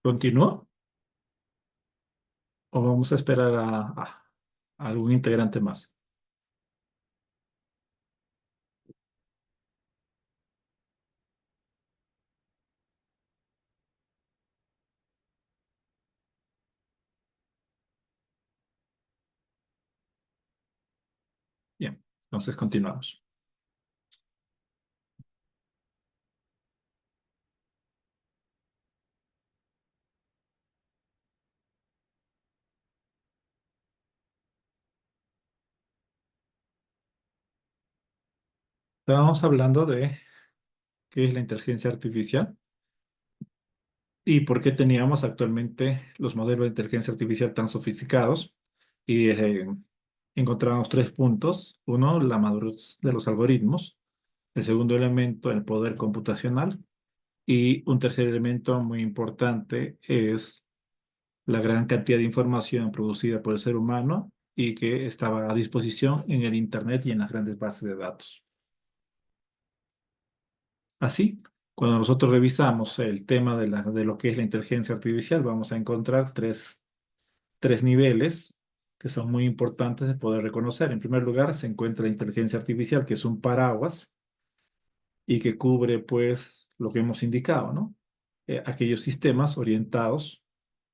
¿Continúo o vamos a esperar a algún integrante más? Bien, entonces continuamos. Estábamos hablando de qué es la inteligencia artificial y por qué teníamos actualmente los modelos de inteligencia artificial tan sofisticados. Y encontramos tres puntos. Uno, la madurez de los algoritmos. El segundo elemento, el poder computacional. Y un tercer elemento muy importante es la gran cantidad de información producida por el ser humano y que estaba a disposición en el Internet y en las grandes bases de datos. Así, cuando nosotros revisamos el tema de lo que es la inteligencia artificial, vamos a encontrar tres niveles que son muy importantes de poder reconocer. En primer lugar, se encuentra la inteligencia artificial, que es un paraguas y que cubre, pues, lo que hemos indicado, ¿no? Aquellos sistemas orientados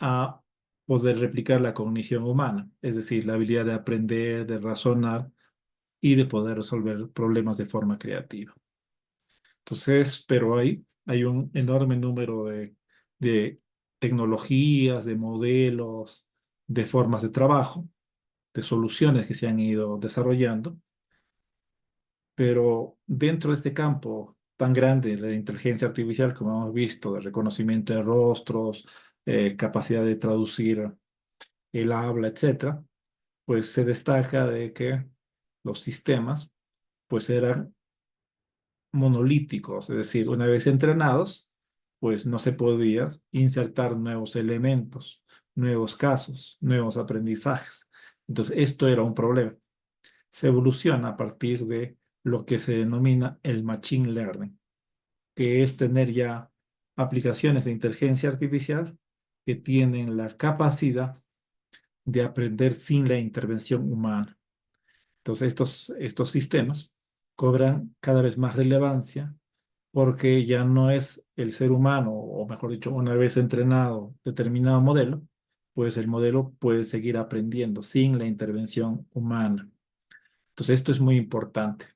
a poder replicar la cognición humana, es decir, la habilidad de aprender, de razonar y de poder resolver problemas de forma creativa. Entonces, pero hay un enorme número de tecnologías, de modelos, de formas de trabajo, de soluciones que se han ido desarrollando, pero dentro de este campo tan grande de inteligencia artificial, como hemos visto, de reconocimiento de rostros, capacidad de traducir el habla, etcétera, pues se destaca de que los sistemas pues eran monolíticos, es decir, una vez entrenados, pues no se podía insertar nuevos elementos, nuevos casos, nuevos aprendizajes. Entonces, esto era un problema. Se evoluciona a partir de lo que se denomina el machine learning, que es tener ya aplicaciones de inteligencia artificial que tienen la capacidad de aprender sin la intervención humana. Entonces, estos sistemas cobran cada vez más relevancia porque ya no es el ser humano, o mejor dicho, una vez entrenado determinado modelo, pues el modelo puede seguir aprendiendo sin la intervención humana. Entonces, esto es muy importante.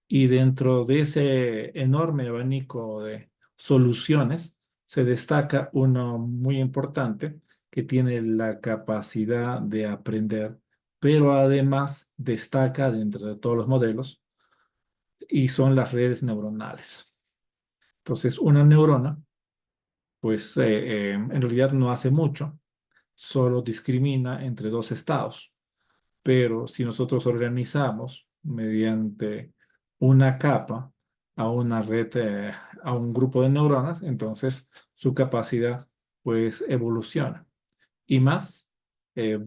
Y dentro de ese enorme abanico de soluciones, se destaca uno muy importante que tiene la capacidad de aprender, pero además destaca dentro de todos los modelos y son las redes neuronales. Entonces, una neurona, pues en realidad no hace mucho, solo discrimina entre dos estados. Pero si nosotros organizamos mediante una capa a una red, a un grupo de neuronas, entonces su capacidad pues evoluciona. Y más, eh,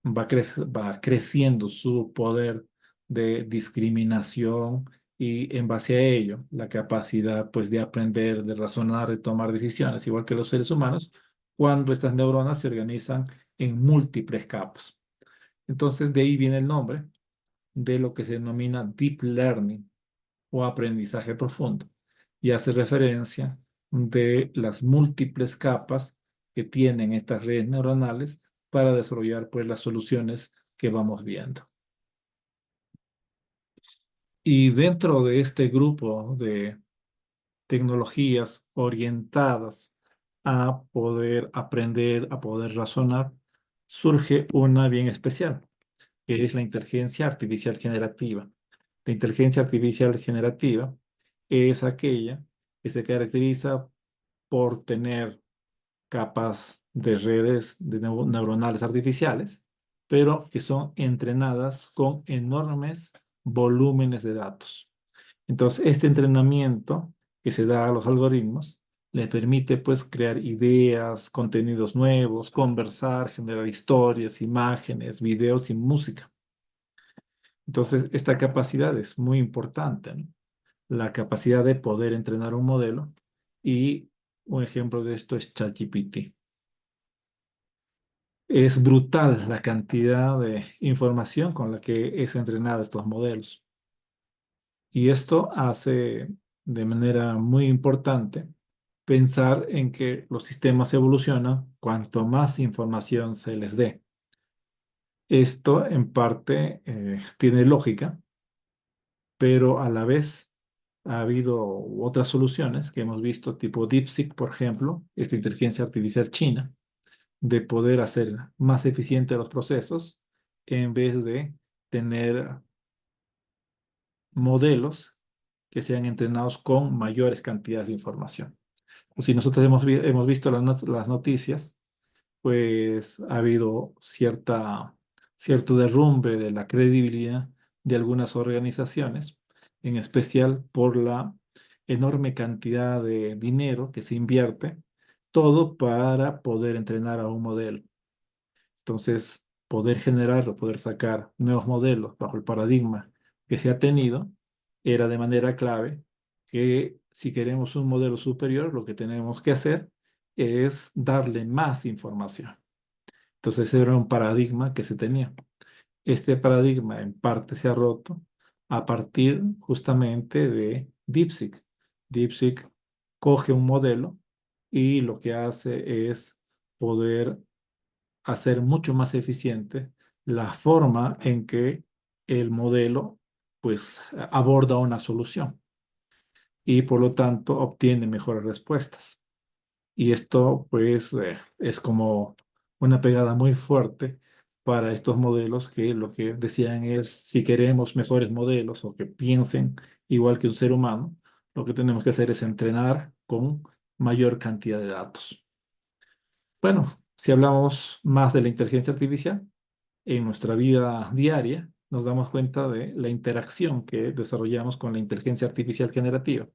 va creciendo su poder de discriminación y en base a ello, la capacidad pues de aprender, de razonar, de tomar decisiones, igual que los seres humanos, cuando estas neuronas se organizan en múltiples capas. Entonces, de ahí viene el nombre de lo que se denomina deep learning o aprendizaje profundo y hace referencia de las múltiples capas que tienen estas redes neuronales para desarrollar pues las soluciones que vamos viendo. Y dentro de este grupo de tecnologías orientadas a poder aprender, a poder razonar, surge una bien especial, que es la inteligencia artificial generativa. La inteligencia artificial generativa es aquella que se caracteriza por tener capas de redes de neuronales artificiales, pero que son entrenadas con enormes volúmenes de datos. Entonces, este entrenamiento que se da a los algoritmos le permite pues crear ideas, contenidos nuevos, conversar, generar historias, imágenes, videos y música. Entonces, esta capacidad es muy importante, ¿no? La capacidad de poder entrenar un modelo y Un ejemplo de esto es ChatGPT. Es brutal la cantidad de información con la que es entrenada estos modelos. Y esto hace de manera muy importante pensar en que los sistemas evolucionan cuanto más información se les dé. Esto en parte tiene lógica, pero a la vez ha habido otras soluciones que hemos visto, tipo DeepSeek, por ejemplo, esta inteligencia artificial china, de poder hacer más eficientes los procesos en vez de tener modelos que sean entrenados con mayores cantidades de información. Si nosotros hemos visto las noticias, pues ha habido cierto derrumbe de la credibilidad de algunas organizaciones, en especial por la enorme cantidad de dinero que se invierte, todo para poder entrenar a un modelo. Entonces, poder generar o poder sacar nuevos modelos bajo el paradigma que se ha tenido, era de manera clave que si queremos un modelo superior, lo que tenemos que hacer es darle más información. Entonces, ese era un paradigma que se tenía. Este paradigma en parte se ha roto a partir justamente de DeepSeek. DeepSeek coge un modelo y lo que hace es poder hacer mucho más eficiente la forma en que el modelo pues aborda una solución y por lo tanto obtiene mejores respuestas. Y esto pues es como una pegada muy fuerte para estos modelos que lo que decían es si queremos mejores modelos o que piensen igual que un ser humano, lo que tenemos que hacer es entrenar con mayor cantidad de datos. Bueno, si hablamos más de la inteligencia artificial, en nuestra vida diaria nos damos cuenta de la interacción que desarrollamos con la inteligencia artificial generativa.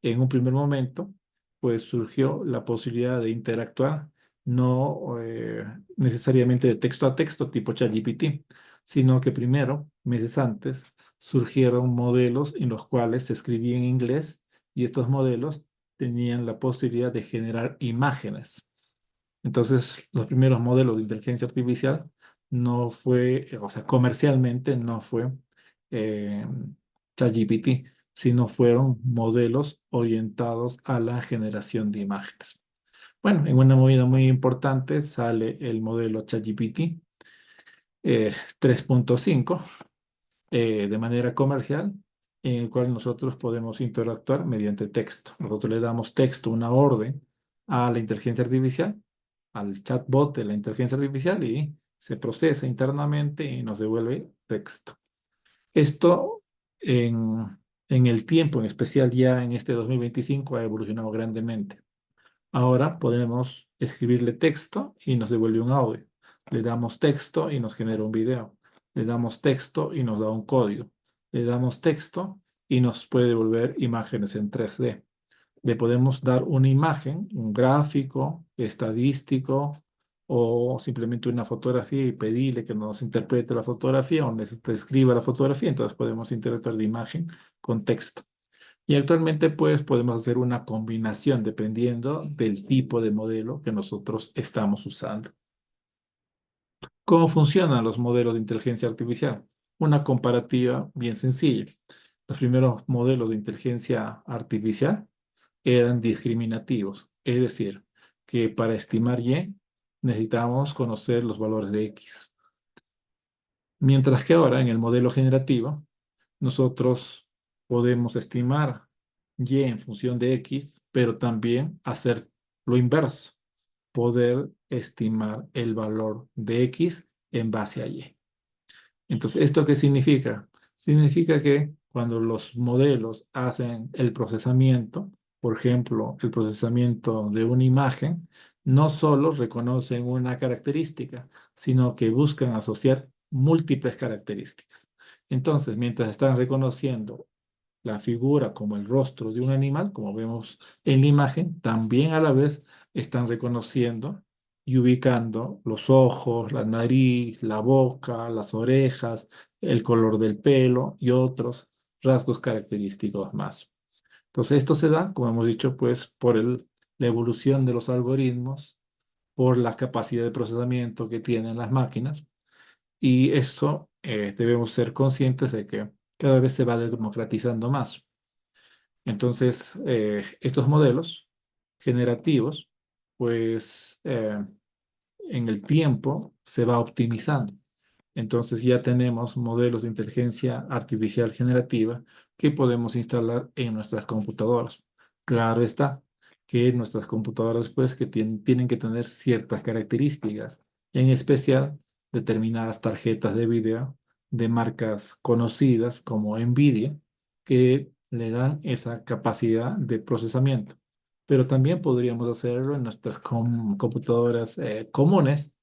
En un primer momento, pues surgió la posibilidad de interactuar no necesariamente de texto a texto tipo ChatGPT, sino que primero, meses antes, surgieron modelos en los cuales se escribía en inglés y estos modelos tenían la posibilidad de generar imágenes. Entonces, los primeros modelos de inteligencia artificial no fue, o sea, comercialmente no fue eh, ChatGPT, sino fueron modelos orientados a la generación de imágenes. Bueno, en una movida muy importante sale el modelo ChatGPT 3.5 de manera comercial, en el cual nosotros podemos interactuar mediante texto. Nosotros le damos texto, una orden a la inteligencia artificial, al chatbot de la inteligencia artificial y se procesa internamente y nos devuelve texto. Esto en el tiempo, en especial ya en este 2025, ha evolucionado grandemente. Ahora podemos escribirle texto y nos devuelve un audio. Le damos texto y nos genera un video. Le damos texto y nos da un código. Le damos texto y nos puede devolver imágenes en 3D. Le podemos dar una imagen, un gráfico, estadístico o simplemente una fotografía y pedirle que nos interprete la fotografía o nos describa la fotografía. Entonces podemos interactuar de imagen con texto. Y actualmente pues podemos hacer una combinación dependiendo del tipo de modelo que nosotros estamos usando. ¿Cómo funcionan los modelos de inteligencia artificial? Una comparativa bien sencilla. Los primeros modelos de inteligencia artificial eran discriminativos, es decir, que para estimar Y necesitamos conocer los valores de X. Mientras que ahora en el modelo generativo nosotros podemos estimar Y en función de X, pero también hacer lo inverso, poder estimar el valor de X en base a Y. Entonces, ¿esto qué significa? Significa que cuando los modelos hacen el procesamiento, por ejemplo, el procesamiento de una imagen, no solo reconocen una característica, sino que buscan asociar múltiples características. Entonces, mientras están reconociendo la figura como el rostro de un animal, como vemos en la imagen, también a la vez están reconociendo y ubicando los ojos, la nariz, la boca, las orejas, el color del pelo y otros rasgos característicos más. Entonces, esto se da, como hemos dicho, pues por la evolución de los algoritmos por la capacidad de procesamiento que tienen las máquinas. Y esto debemos ser conscientes de que cada vez se va democratizando más. Entonces, estos modelos generativos, pues en el tiempo se va optimizando. Entonces ya tenemos modelos de inteligencia artificial generativa que podemos instalar en nuestras computadoras. Claro está que nuestras computadoras pues que tienen que tener ciertas características, en especial determinadas tarjetas de video de marcas conocidas como Nvidia, que le dan esa capacidad de procesamiento. Pero también podríamos hacerlo en nuestras computadoras comunes,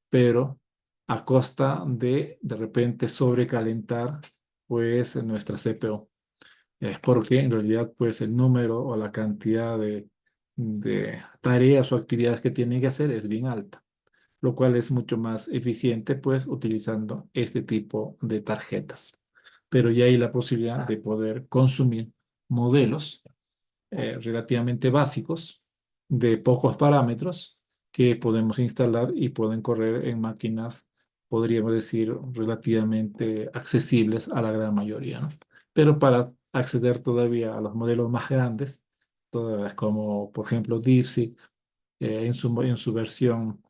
pero a costa de repente sobrecalentar pues nuestra CPU. Es porque en realidad pues el número o la cantidad de tareas o actividades que tienen que hacer es bien alta, lo cual es mucho más eficiente pues utilizando este tipo de tarjetas. Pero ya hay la posibilidad de poder consumir modelos relativamente básicos de pocos parámetros que podemos instalar y pueden correr en máquinas, podríamos decir, relativamente accesibles a la gran mayoría, ¿no? Pero para acceder todavía a los modelos más grandes, todas como por ejemplo DeepSeek, en su versión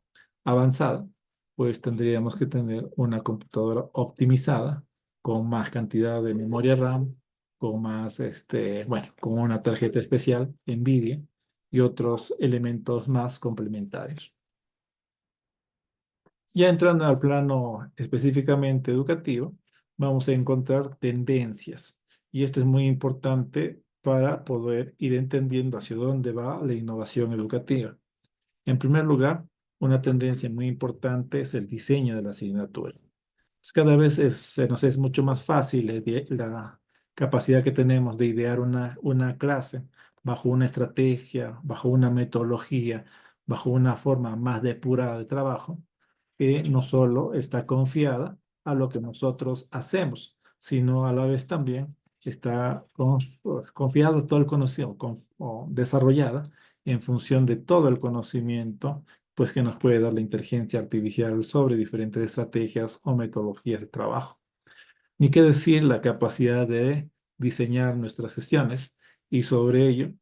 avanzada, pues tendríamos que tener una computadora optimizada con más cantidad de memoria RAM, con más, bueno, con una tarjeta especial NVIDIA y otros elementos más complementarios. Ya entrando al plano específicamente educativo, vamos a encontrar tendencias. Y esto es muy importante para poder ir entendiendo hacia dónde va la innovación educativa. En primer lugar, una tendencia muy importante es el diseño de la asignatura. Pues cada vez se nos es mucho más fácil la capacidad que tenemos de idear una clase bajo una estrategia, bajo una metodología, bajo una forma más depurada de trabajo, que no solo está confiada a lo que nosotros hacemos, sino a la vez también está confiado todo el conocimiento o desarrollada en función de todo el conocimiento pues que nos puede dar la inteligencia artificial sobre diferentes estrategias o metodologías de trabajo. Ni qué decir la capacidad de diseñar nuestras sesiones y sobre ello,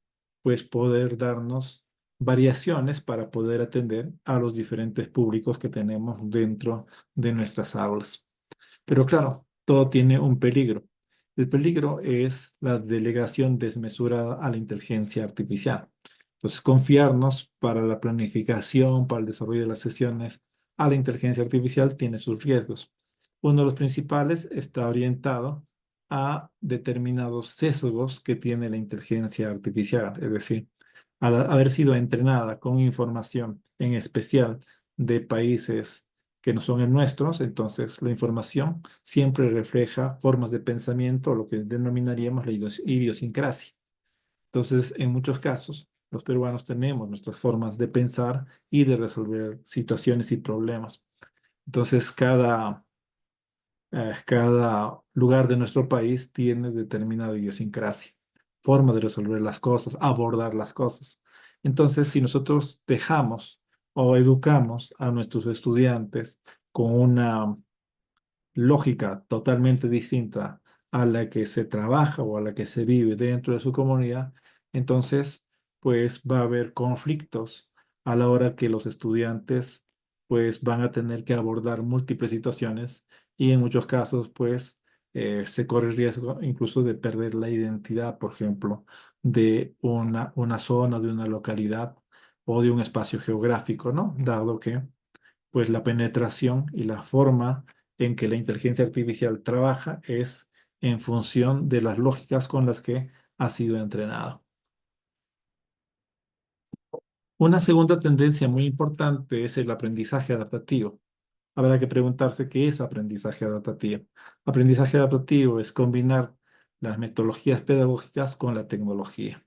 pues poder darnos variaciones para poder atender a los diferentes públicos que tenemos dentro de nuestras aulas. Pero claro, todo tiene un peligro. El peligro es la delegación desmesurada a la inteligencia artificial. Entonces, confiarnos para la planificación, para el desarrollo de las sesiones a la inteligencia artificial tiene sus riesgos. Uno de los principales está orientado a determinados sesgos que tiene la inteligencia artificial, es decir, al haber sido entrenada con información en especial de países que no son el nuestros, entonces la información siempre refleja formas de pensamiento, lo que denominaríamos la idiosincrasia. Entonces, en muchos casos, los peruanos tenemos nuestras formas de pensar y de resolver situaciones y problemas. Entonces, cada lugar de nuestro país tiene determinada idiosincrasia, forma de resolver las cosas, abordar las cosas. Entonces, si nosotros dejamos o educamos a nuestros estudiantes con una lógica totalmente distinta a la que se trabaja o a la que se vive dentro de su comunidad, entonces pues va a haber conflictos a la hora que los estudiantes pues van a tener que abordar múltiples situaciones y en muchos casos pues se corre el riesgo incluso de perder la identidad, por ejemplo, de una zona, de una localidad o de un espacio geográfico, ¿no? Dado que pues la penetración y la forma en que la inteligencia artificial trabaja es en función de las lógicas con las que ha sido entrenado. Una segunda tendencia muy importante es el aprendizaje adaptativo. Habrá que preguntarse qué es aprendizaje adaptativo. Aprendizaje adaptativo es combinar las metodologías pedagógicas con la tecnología.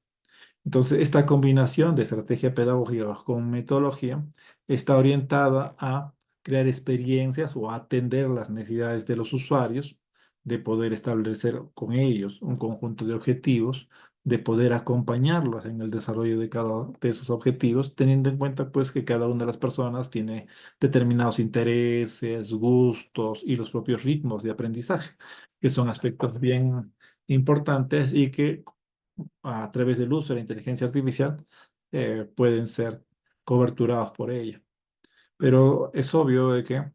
Entonces, esta combinación de estrategia pedagógica con metodología está orientada a crear experiencias o a atender las necesidades de los usuarios, de poder establecer con ellos un conjunto de objetivos de poder acompañarlos en el desarrollo de cada de esos objetivos, teniendo en cuenta pues que cada una de las personas tiene determinados intereses, gustos y los propios ritmos de aprendizaje, que son aspectos bien importantes y que a través del uso de la inteligencia artificial pueden ser coberturados por ella. Pero es obvio de que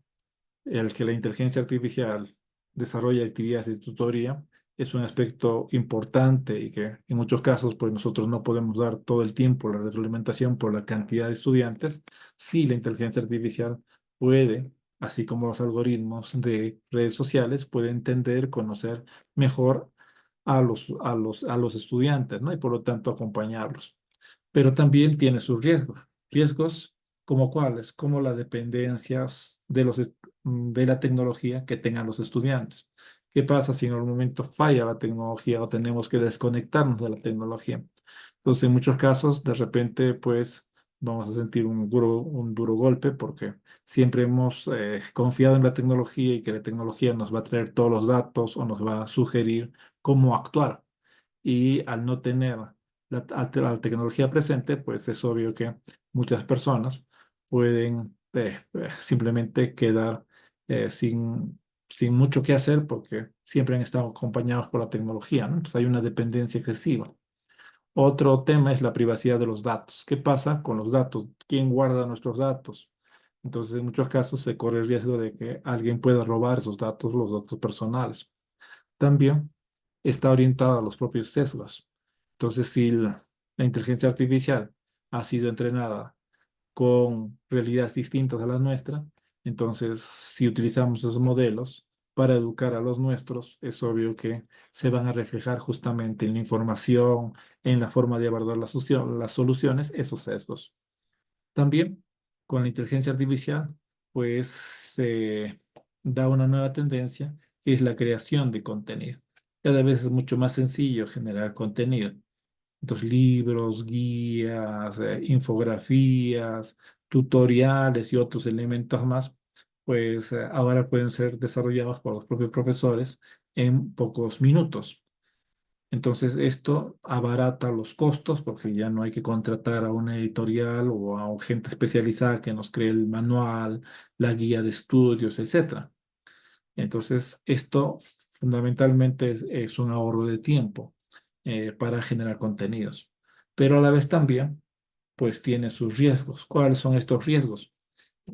el que la inteligencia artificial desarrolle actividades de tutoría es un aspecto importante y que en muchos casos pues nosotros no podemos dar todo el tiempo la retroalimentación por la cantidad de estudiantes. Sí, la inteligencia artificial puede, así como los algoritmos de redes sociales, puede entender, conocer mejor a los estudiantes, ¿no? Y por lo tanto acompañarlos, pero también tiene sus riesgos. Riesgos como cuáles, como las dependencias de la tecnología que tengan los estudiantes. ¿Qué pasa si en algún momento falla la tecnología o tenemos que desconectarnos de la tecnología? Entonces, en muchos casos, de repente, pues vamos a sentir un duro golpe porque siempre hemos confiado en la tecnología y que la tecnología nos va a traer todos los datos o nos va a sugerir cómo actuar. Y al no tener la tecnología presente, pues es obvio que muchas personas pueden simplemente quedar sin mucho que hacer porque siempre han estado acompañados por la tecnología, ¿no? Entonces hay una dependencia excesiva. Otro tema es la privacidad de los datos. ¿Qué pasa con los datos? ¿Quién guarda nuestros datos? Entonces, en muchos casos se corre el riesgo de que alguien pueda robar esos datos, los datos personales. También está orientada a los propios sesgos. Entonces, si la inteligencia artificial ha sido entrenada con realidades distintas a la nuestra, entonces si utilizamos esos modelos para educar a los nuestros, es obvio que se van a reflejar justamente en la información, en la forma de abordar las soluciones, esos sesgos. También con la inteligencia artificial, pues se da una nueva tendencia que es la creación de contenido. Cada vez es mucho más sencillo generar contenido. Entonces, libros, guías, infografías, tutoriales y otros elementos más, pues ahora pueden ser desarrollados por los propios profesores en pocos minutos. Entonces, esto abarata los costos porque ya no hay que contratar a una editorial o a gente especializada que nos cree el manual, la guía de estudios, etcétera. Entonces, esto fundamentalmente es un ahorro de tiempo para generar contenidos, pero a la vez también, pues tiene sus riesgos. ¿Cuáles son estos riesgos?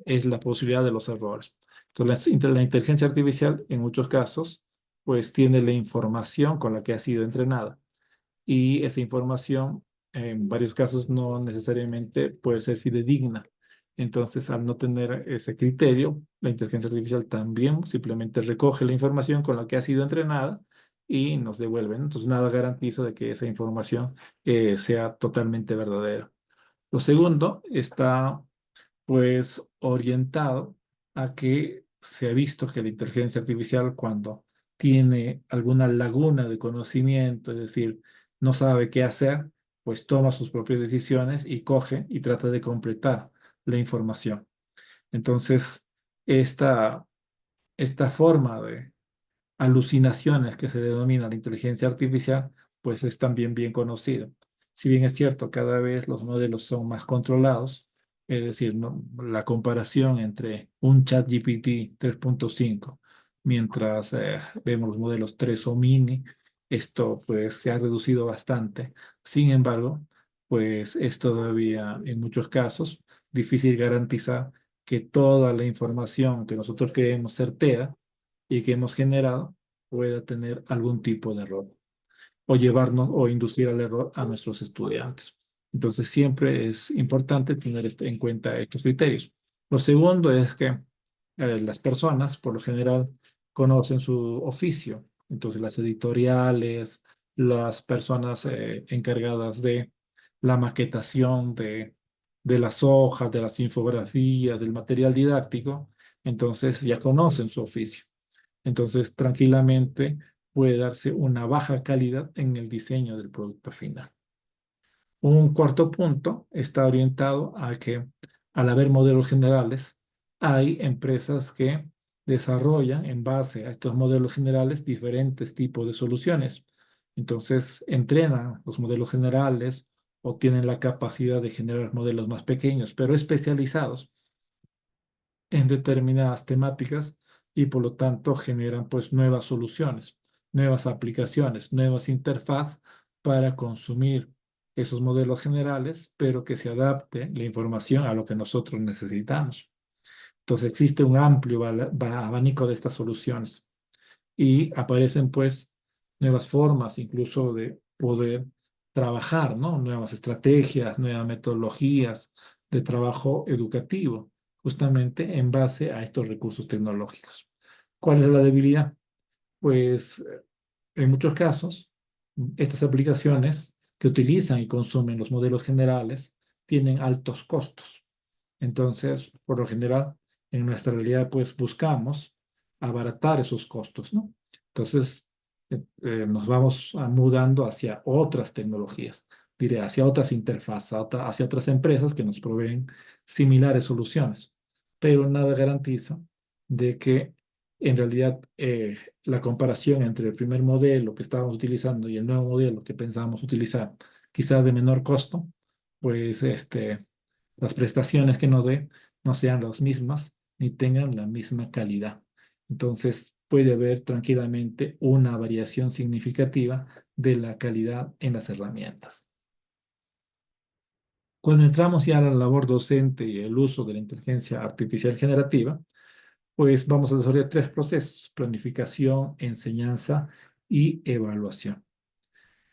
Es la posibilidad de los errores. Entonces, la inteligencia artificial, en muchos casos, pues tiene la información con la que ha sido entrenada y esa información en varios casos no necesariamente puede ser fidedigna. Entonces, al no tener ese criterio, la inteligencia artificial también simplemente recoge la información con la que ha sido entrenada y nos devuelve, ¿no? Entonces, nada garantiza de que esa información sea totalmente verdadera. Lo segundo está pues orientado a que se ha visto que la inteligencia artificial cuando tiene alguna laguna de conocimiento, es decir, no sabe qué hacer, pues toma sus propias decisiones y coge y trata de completar la información. Entonces, esta, esta forma de alucinaciones que se denomina la inteligencia artificial, pues es también bien conocido. Si bien es cierto, cada vez los modelos son más controlados, es decir, la comparación entre un ChatGPT 3.5 mientras vemos los modelos 3 o mini, esto pues se ha reducido bastante. Sin embargo, pues es todavía en muchos casos difícil garantizar que toda la información que nosotros creemos certera y que hemos generado pueda tener algún tipo de error o llevarnos o inducir al error a nuestros estudiantes. Entonces, siempre es importante tener en cuenta estos criterios. Lo segundo es que las personas, por lo general, conocen su oficio. Entonces, las editoriales, las personas encargadas de la maquetación de las hojas, de las infografías, del material didáctico, entonces ya conocen su oficio. Entonces, tranquilamente puede darse una baja calidad en el diseño del producto final. Un cuarto punto está orientado a que al haber modelos generales, hay empresas que desarrollan en base a estos modelos generales diferentes tipos de soluciones. Entonces, entrenan los modelos generales o tienen la capacidad de generar modelos más pequeños, pero especializados en determinadas temáticas y por lo tanto generan pues nuevas soluciones, nuevas aplicaciones, nuevas interfaz para consumir esos modelos generales, pero que se adapte la información a lo que nosotros necesitamos. Entonces existe un amplio abanico de estas soluciones y aparecen pues nuevas formas incluso de poder trabajar, ¿no? Nuevas estrategias, nuevas metodologías de trabajo educativo, justamente en base a estos recursos tecnológicos. ¿Cuál es la debilidad? Pues en muchos casos, estas aplicaciones que utilizan y consumen los modelos generales tienen altos costos. Entonces, por lo general, en nuestra realidad, pues buscamos abaratar esos costos, ¿no? Entonces, nos vamos mudando hacia otras tecnologías, diré, hacia otras interfaces, hacia otras empresas que nos proveen similares soluciones, pero nada garantiza de que en realidad la comparación entre el primer modelo que estábamos utilizando y el nuevo modelo que pensábamos utilizar, quizás de menor costo, pues las prestaciones que nos dé no sean las mismas ni tengan la misma calidad. Entonces puede haber tranquilamente una variación significativa de la calidad en las herramientas. Cuando entramos ya a la labor docente y el uso de la inteligencia artificial generativa, pues vamos a desarrollar tres procesos: planificación, enseñanza y evaluación.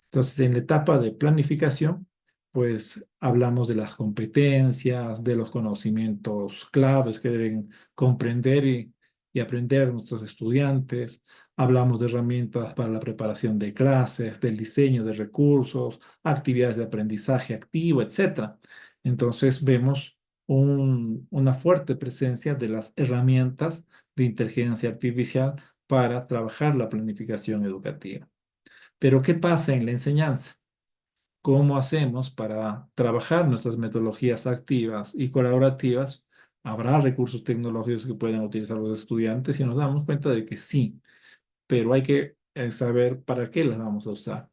Entonces, en la etapa de planificación, pues hablamos de las competencias, de los conocimientos claves que deben comprender y aprender nuestros estudiantes. Hablamos de herramientas para la preparación de clases, del diseño de recursos, actividades de aprendizaje activo, etcétera. Entonces, vemos una fuerte presencia de las herramientas de inteligencia artificial para trabajar la planificación educativa. Pero ¿qué pasa en la enseñanza? ¿Cómo hacemos para trabajar nuestras metodologías activas y colaborativas? ¿Habrá recursos tecnológicos que puedan utilizar los estudiantes? Y nos damos cuenta de que sí, pero hay que saber para qué las vamos a usar.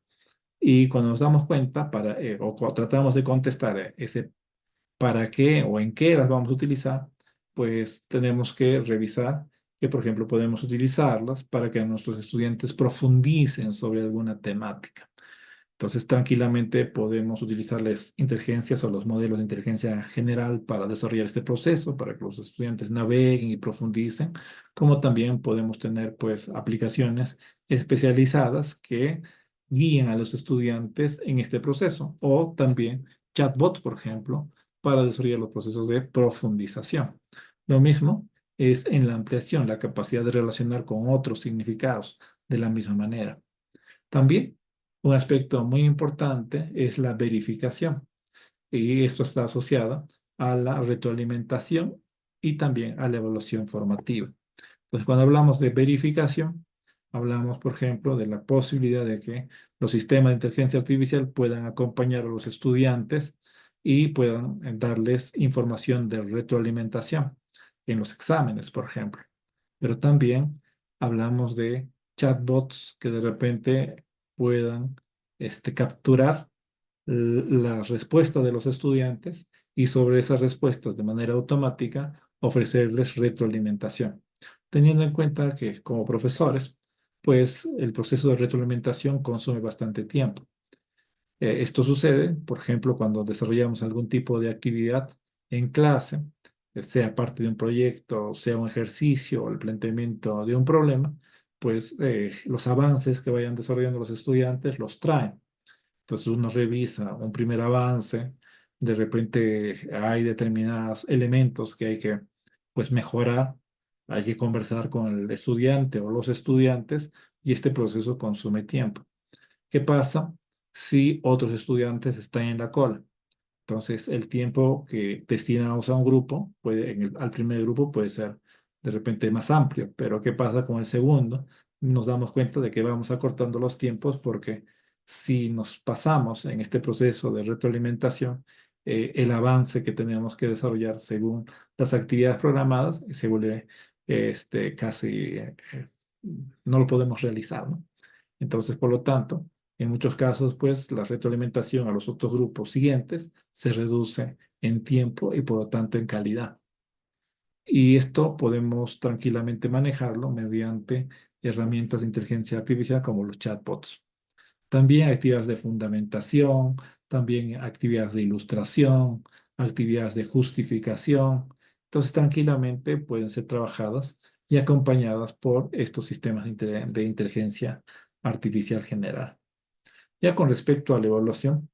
Y cuando nos damos cuenta, tratamos de contestar ese para qué o en qué las vamos a utilizar, pues tenemos que revisar que, por ejemplo, podemos utilizarlas para que nuestros estudiantes profundicen sobre alguna temática. Entonces, tranquilamente podemos utilizar las inteligencias o los modelos de inteligencia general para desarrollar este proceso, para que los estudiantes naveguen y profundicen, como también podemos tener, pues, aplicaciones especializadas que guíen a los estudiantes en este proceso, o también chatbots, por ejemplo, para desarrollar los procesos de profundización. Lo mismo es en la ampliación, la capacidad de relacionar con otros significados de la misma manera. También un aspecto muy importante es la verificación, y esto está asociado a la retroalimentación y también a la evaluación formativa. Entonces, cuando hablamos de verificación, hablamos, por ejemplo, de la posibilidad de que los sistemas de inteligencia artificial puedan acompañar a los estudiantes y puedan darles información de retroalimentación en los exámenes, por ejemplo. Pero también hablamos de chatbots que de repente puedan capturar las respuestas de los estudiantes y sobre esas respuestas de manera automática ofrecerles retroalimentación, teniendo en cuenta que como profesores, pues el proceso de retroalimentación consume bastante tiempo. Esto sucede, por ejemplo, cuando desarrollamos algún tipo de actividad en clase, sea parte de un proyecto, sea un ejercicio o el planteamiento de un problema, pues los avances que vayan desarrollando los estudiantes los traen. Entonces uno revisa un primer avance, de repente hay determinados elementos que hay que pues mejorar, hay que conversar con el estudiante o los estudiantes y este proceso consume tiempo. ¿Qué pasa si otros estudiantes están en la cola? Entonces, el tiempo que destinamos a un grupo, al primer grupo puede ser de repente más amplio, pero ¿qué pasa con el segundo? Nos damos cuenta de que vamos acortando los tiempos porque si nos pasamos en este proceso de retroalimentación, el avance que tenemos que desarrollar según las actividades programadas se vuelve casi no lo podemos realizar, ¿no? Entonces, por lo tanto, En muchos casos, pues, la retroalimentación a los otros grupos siguientes se reduce en tiempo y por lo tanto en calidad. Y esto podemos tranquilamente manejarlo mediante herramientas de inteligencia artificial como los chatbots. También actividades de fundamentación, también actividades de ilustración, actividades de justificación. Entonces, tranquilamente pueden ser trabajadas y acompañadas por estos sistemas de inteligencia artificial general. Ya con respecto a la evaluación,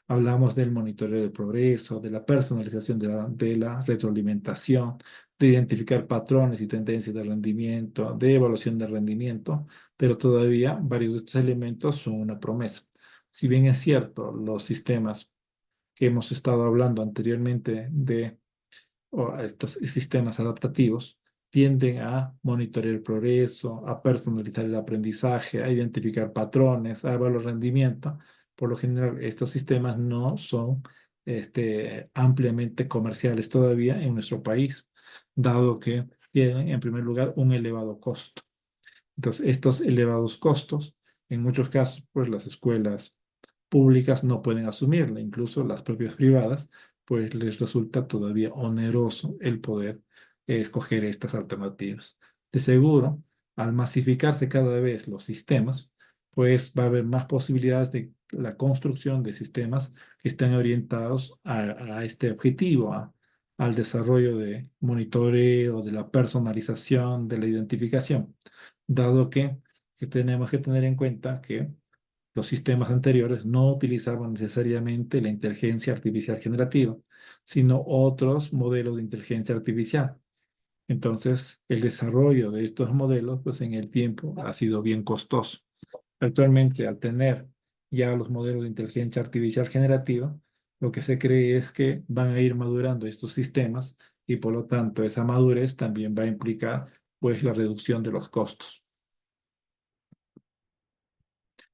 hablamos del monitoreo del progreso, de la personalización de la retroalimentación, de identificar patrones y tendencias de rendimiento, de evaluación de rendimiento, pero todavía varios de estos elementos son una promesa. Si bien es cierto, los sistemas que hemos estado hablando anteriormente de o estos sistemas adaptativos tienden a monitorear el progreso, a personalizar el aprendizaje, a identificar patrones, a evaluar rendimiento. Por lo general, estos sistemas no son ampliamente comerciales todavía en nuestro país, dado que tienen, en primer lugar, un elevado costo. Entonces, estos elevados costos, en muchos casos, pues las escuelas públicas no pueden asumirla, incluso las propias privadas, pues les resulta todavía oneroso el poder escoger estas alternativas. De seguro, al masificarse cada vez los sistemas, pues va a haber más posibilidades de la construcción de sistemas que estén orientados a este objetivo, al desarrollo de monitoreo, de la personalización, de la identificación, dado que tenemos que tener en cuenta que los sistemas anteriores no utilizaban necesariamente la inteligencia artificial generativa, sino otros modelos de inteligencia artificial. Entonces, el desarrollo de estos modelos, pues en el tiempo ha sido bien costoso. Actualmente, al tener ya los modelos de inteligencia artificial generativa, lo que se cree es que van a ir madurando estos sistemas y por lo tanto esa madurez también va a implicar pues la reducción de los costos.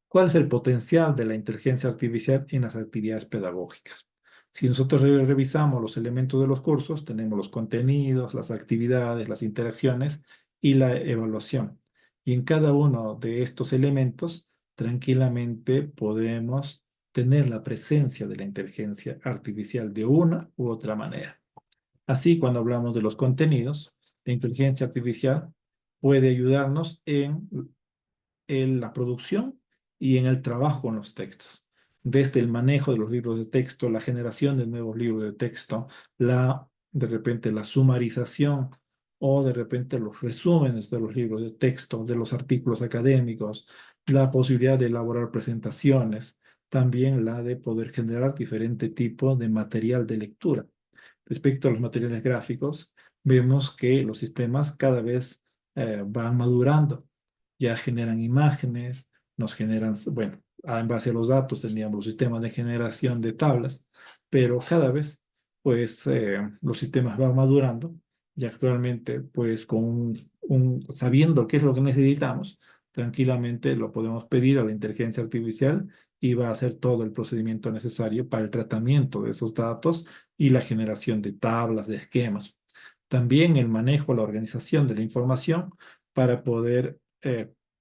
¿Cuál es el potencial de la inteligencia artificial en las actividades pedagógicas? Si nosotros revisamos los elementos de los cursos, tenemos los contenidos, las actividades, las interacciones y la evaluación. Y en cada uno de estos elementos, tranquilamente podemos tener la presencia de la inteligencia artificial de una u otra manera. Así, cuando hablamos de los contenidos, la inteligencia artificial puede ayudarnos en la producción y en el trabajo con los textos. Desde el manejo de los libros de texto, la generación de nuevos libros de texto, de repente la sumarización o de repente los resúmenes de los libros de texto, de los artículos académicos, la posibilidad de elaborar presentaciones, también la de poder generar diferente tipo de material de lectura. Respecto a los materiales gráficos, vemos que los sistemas cada vez van madurando, ya generan imágenes, nos generan, bueno, en base a los datos teníamos los sistemas de generación de tablas, pero cada vez, pues, los sistemas van madurando y actualmente, pues, sabiendo qué es lo que necesitamos, tranquilamente lo podemos pedir a la inteligencia artificial y va a hacer todo el procedimiento necesario para el tratamiento de esos datos y la generación de tablas, de esquemas. También el manejo, la organización de la información para poder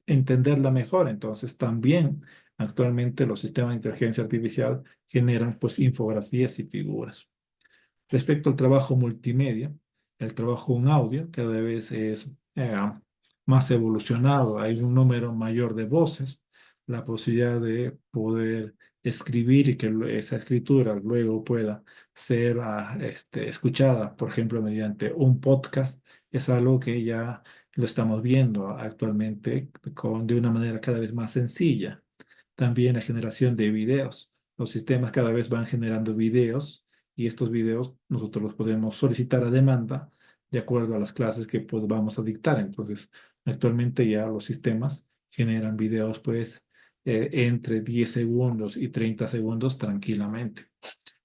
entenderla mejor. Entonces, también actualmente los sistemas de inteligencia artificial generan pues infografías y figuras. Respecto al trabajo multimedia, el trabajo en audio cada vez es más evolucionado. Hay un número mayor de voces, la posibilidad de poder escribir y que esa escritura luego pueda ser escuchada, por ejemplo, mediante un podcast, es algo que ya lo estamos viendo actualmente de una manera cada vez más sencilla. También la generación de videos. Los sistemas cada vez van generando videos y estos videos nosotros los podemos solicitar a demanda de acuerdo a las clases que pues vamos a dictar. Entonces, actualmente ya los sistemas generan videos pues entre 10 segundos y 30 segundos tranquilamente.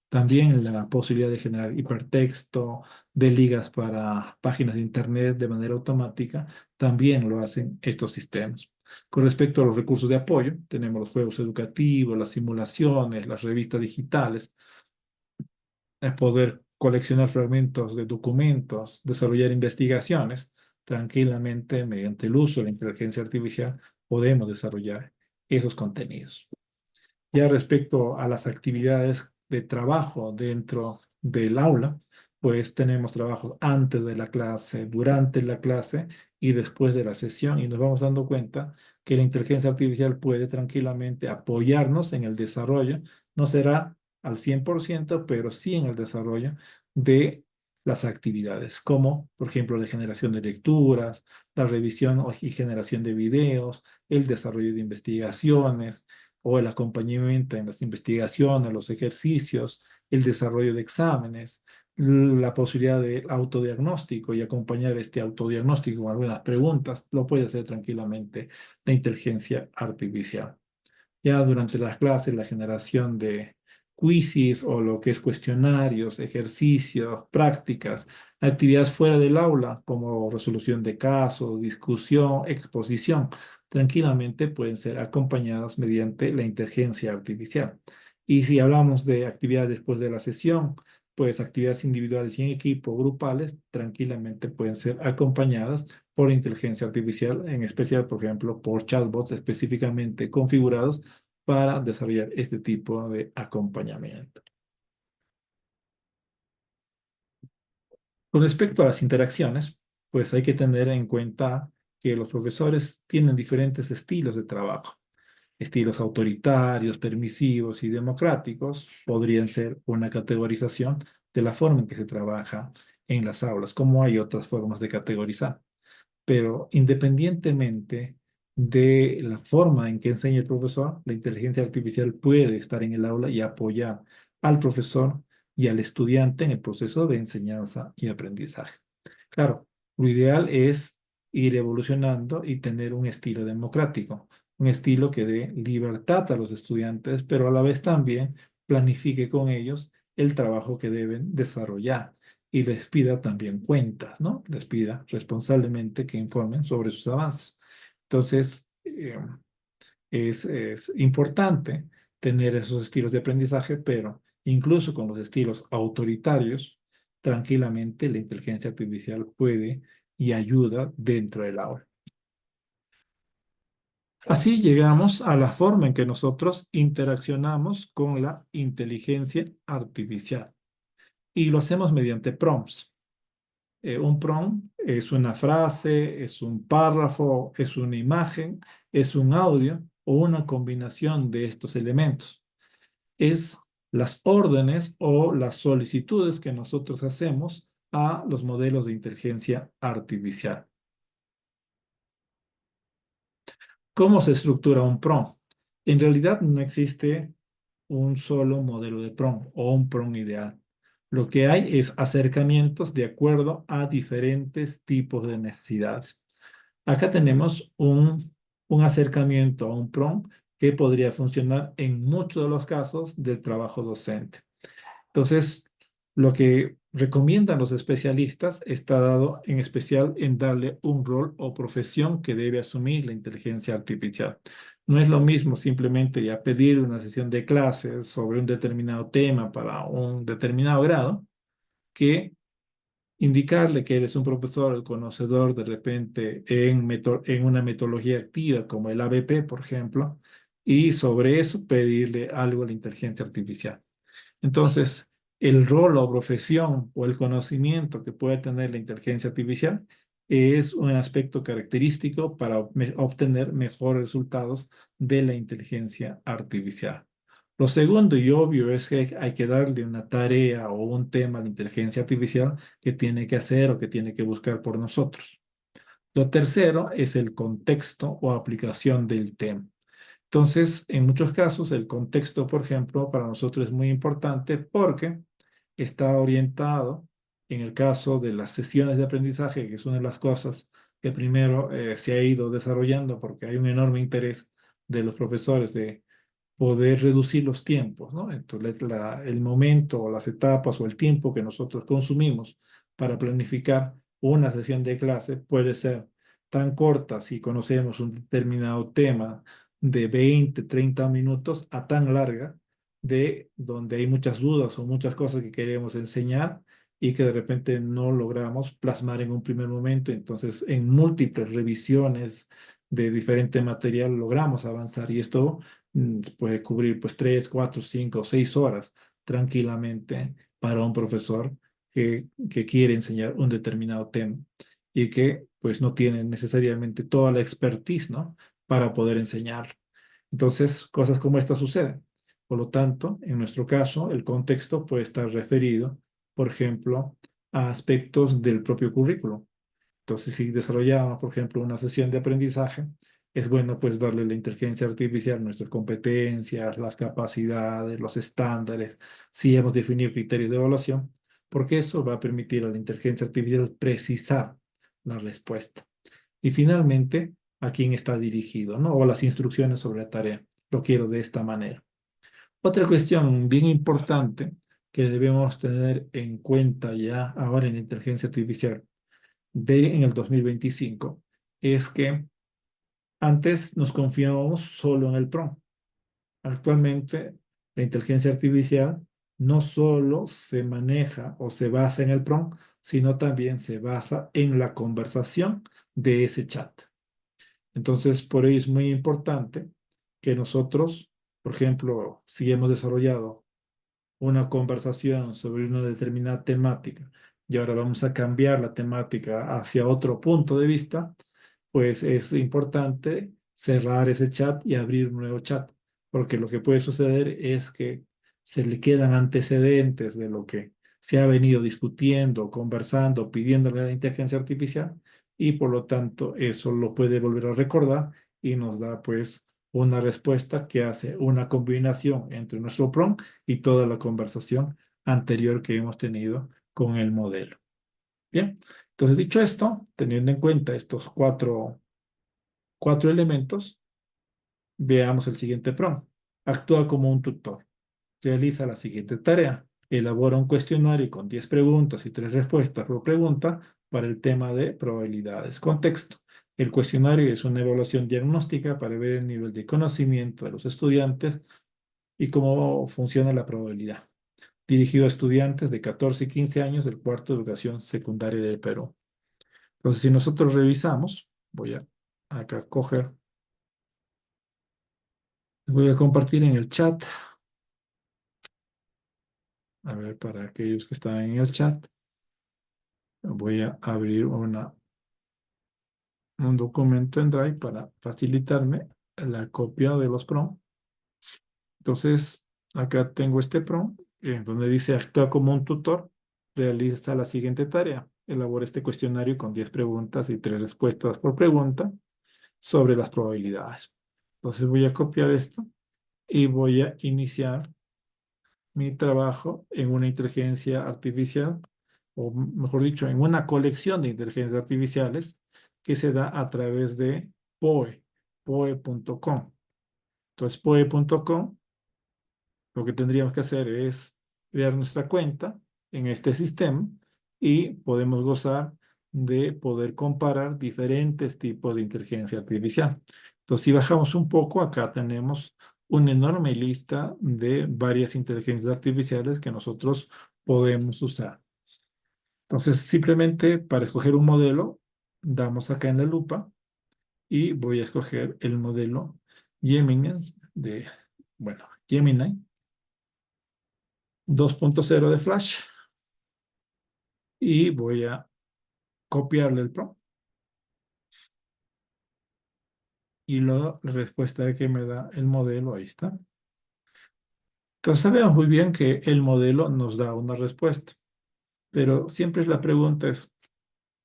También la posibilidad de generar hipertexto, de ligas para páginas de internet de manera automática, también lo hacen estos sistemas. Con respecto a los recursos de apoyo, tenemos los juegos educativos, las simulaciones, las revistas digitales, poder coleccionar fragmentos de documentos, desarrollar investigaciones, tranquilamente mediante el uso de la inteligencia artificial podemos desarrollar esos contenidos. Ya respecto a las actividades de trabajo dentro del aula, pues tenemos trabajos antes de la clase, durante la clase y después de la sesión, y nos vamos dando cuenta que la inteligencia artificial puede tranquilamente apoyarnos en el desarrollo. No será al 100%, pero sí en el desarrollo de las actividades, como por ejemplo la generación de lecturas, la revisión y generación de videos, el desarrollo de investigaciones o el acompañamiento en las investigaciones, los ejercicios, el desarrollo de exámenes, la posibilidad de autodiagnóstico y acompañar este autodiagnóstico con algunas preguntas, lo puede hacer tranquilamente la inteligencia artificial. Ya durante las clases, la generación de quizzes o lo que es cuestionarios, ejercicios, prácticas, actividades fuera del aula, como resolución de casos, discusión, exposición, tranquilamente pueden ser acompañadas mediante la inteligencia artificial. Y si hablamos de actividades después de la sesión, pues actividades individuales y en equipo, grupales, tranquilamente pueden ser acompañadas por inteligencia artificial, en especial, por ejemplo, por chatbots específicamente configurados para desarrollar este tipo de acompañamiento. Con respecto a las interacciones, pues hay que tener en cuenta que los profesores tienen diferentes estilos de trabajo. Estilos autoritarios, permisivos y democráticos podrían ser una categorización de la forma en que se trabaja en las aulas, como hay otras formas de categorizar. Pero independientemente de la forma en que enseña el profesor, la inteligencia artificial puede estar en el aula y apoyar al profesor y al estudiante en el proceso de enseñanza y aprendizaje. Claro, lo ideal es ir evolucionando y tener un estilo democrático, un estilo que dé libertad a los estudiantes, pero a la vez también planifique con ellos el trabajo que deben desarrollar y les pida también cuentas, ¿no? Les pida responsablemente que informen sobre sus avances. Entonces, es importante tener esos estilos de aprendizaje, pero incluso con los estilos autoritarios, tranquilamente la inteligencia artificial puede y ayuda dentro del aula. Así llegamos a la forma en que nosotros interaccionamos con la inteligencia artificial y lo hacemos mediante prompts. Un prompt es una frase, es un párrafo, es una imagen, es un audio o una combinación de estos elementos. Es las órdenes o las solicitudes que nosotros hacemos a los modelos de inteligencia artificial. ¿Cómo se estructura un prompt? En realidad no existe un solo modelo de prompt o un prompt ideal. Lo que hay es acercamientos de acuerdo a diferentes tipos de necesidades. Acá tenemos un acercamiento a un prompt que podría funcionar en muchos de los casos del trabajo docente. Entonces, lo que recomiendan los especialistas está dado en especial en darle un rol o profesión que debe asumir la inteligencia artificial. No es lo mismo simplemente ya pedir una sesión de clases sobre un determinado tema para un determinado grado que indicarle que eres un profesor conocedor de repente en una metodología activa como el ABP, por ejemplo, y sobre eso pedirle algo a la inteligencia artificial. Entonces, el rol o profesión o el conocimiento que puede tener la inteligencia artificial es un aspecto característico para obtener mejores resultados de la inteligencia artificial. Lo segundo y obvio es que hay que darle una tarea o un tema a la inteligencia artificial que tiene que hacer o que tiene que buscar por nosotros. Lo tercero es el contexto o aplicación del tema. Entonces, en muchos casos, el contexto, por ejemplo, para nosotros es muy importante porque está orientado, en el caso de las sesiones de aprendizaje, que es una de las cosas que primero se ha ido desarrollando porque hay un enorme interés de los profesores de poder reducir los tiempos, ¿no? Entonces, el momento o las etapas o el tiempo que nosotros consumimos para planificar una sesión de clase puede ser tan corta si conocemos un determinado tema de 20, 30 minutos a tan larga de donde hay muchas dudas o muchas cosas que queremos enseñar y que de repente no logramos plasmar en un primer momento. Entonces, en múltiples revisiones de diferente material logramos avanzar y esto puede cubrir pues 3, 4, 5, 6 horas tranquilamente para un profesor que quiere enseñar un determinado tema y que pues no tiene necesariamente toda la expertise, ¿no? Para poder enseñar. Entonces, cosas como esta suceden. Por lo tanto, en nuestro caso, el contexto puede estar referido, por ejemplo, a aspectos del propio currículo. Entonces, si desarrollamos, por ejemplo, una sesión de aprendizaje, es bueno pues darle a la inteligencia artificial nuestras competencias, las capacidades, los estándares, si hemos definido criterios de evaluación, porque eso va a permitir a la inteligencia artificial precisar la respuesta. Y finalmente, a quién está dirigido, ¿no? O las instrucciones sobre la tarea. Lo quiero de esta manera. Otra cuestión bien importante que debemos tener en cuenta ya ahora en la inteligencia artificial en el 2025 es que antes nos confiábamos solo en el prompt. Actualmente, la inteligencia artificial no solo se maneja o se basa en el prompt, sino también se basa en la conversación de ese chat. Entonces, por ello es muy importante que nosotros, por ejemplo, si hemos desarrollado una conversación sobre una determinada temática y ahora vamos a cambiar la temática hacia otro punto de vista, pues es importante cerrar ese chat y abrir un nuevo chat, porque lo que puede suceder es que se le quedan antecedentes de lo que se ha venido discutiendo, conversando, pidiéndole a la inteligencia artificial y por lo tanto eso lo puede volver a recordar y nos da pues una respuesta que hace una combinación entre nuestro prompt y toda la conversación anterior que hemos tenido con el modelo. Bien, entonces dicho esto, teniendo en cuenta estos cuatro elementos, veamos el siguiente prompt. Actúa como un tutor. Realiza la siguiente tarea. Elabora un cuestionario con 10 preguntas y 3 respuestas por pregunta para el tema de probabilidades. Contexto. El cuestionario es una evaluación diagnóstica para ver el nivel de conocimiento de los estudiantes y cómo funciona la probabilidad. Dirigido a estudiantes de 14 y 15 años del cuarto de educación secundaria del Perú. Entonces, si nosotros revisamos, voy a acá coger, voy a compartir en el chat, a ver, para aquellos que están en el chat, voy a abrir un documento en Drive para facilitarme la copia de los prompts. Entonces, acá tengo este prompt, donde dice actúa como un tutor, realiza la siguiente tarea, elabora este cuestionario con 10 preguntas y 3 respuestas por pregunta sobre las probabilidades. Entonces voy a copiar esto y voy a iniciar mi trabajo en una inteligencia artificial, o mejor dicho, en una colección de inteligencias artificiales que se da a través de poe.com. Entonces, poe.com, lo que tendríamos que hacer es crear nuestra cuenta en este sistema y podemos gozar de poder comparar diferentes tipos de inteligencia artificial. Entonces, si bajamos un poco, acá tenemos una enorme lista de varias inteligencias artificiales que nosotros podemos usar. Entonces, simplemente para escoger un modelo, damos acá en la lupa y voy a escoger el modelo Gemini Gemini 2.0 de Flash y voy a copiarle el prompt y la respuesta que me da el modelo, ahí está. Entonces sabemos muy bien que el modelo nos da una respuesta, pero siempre la pregunta es,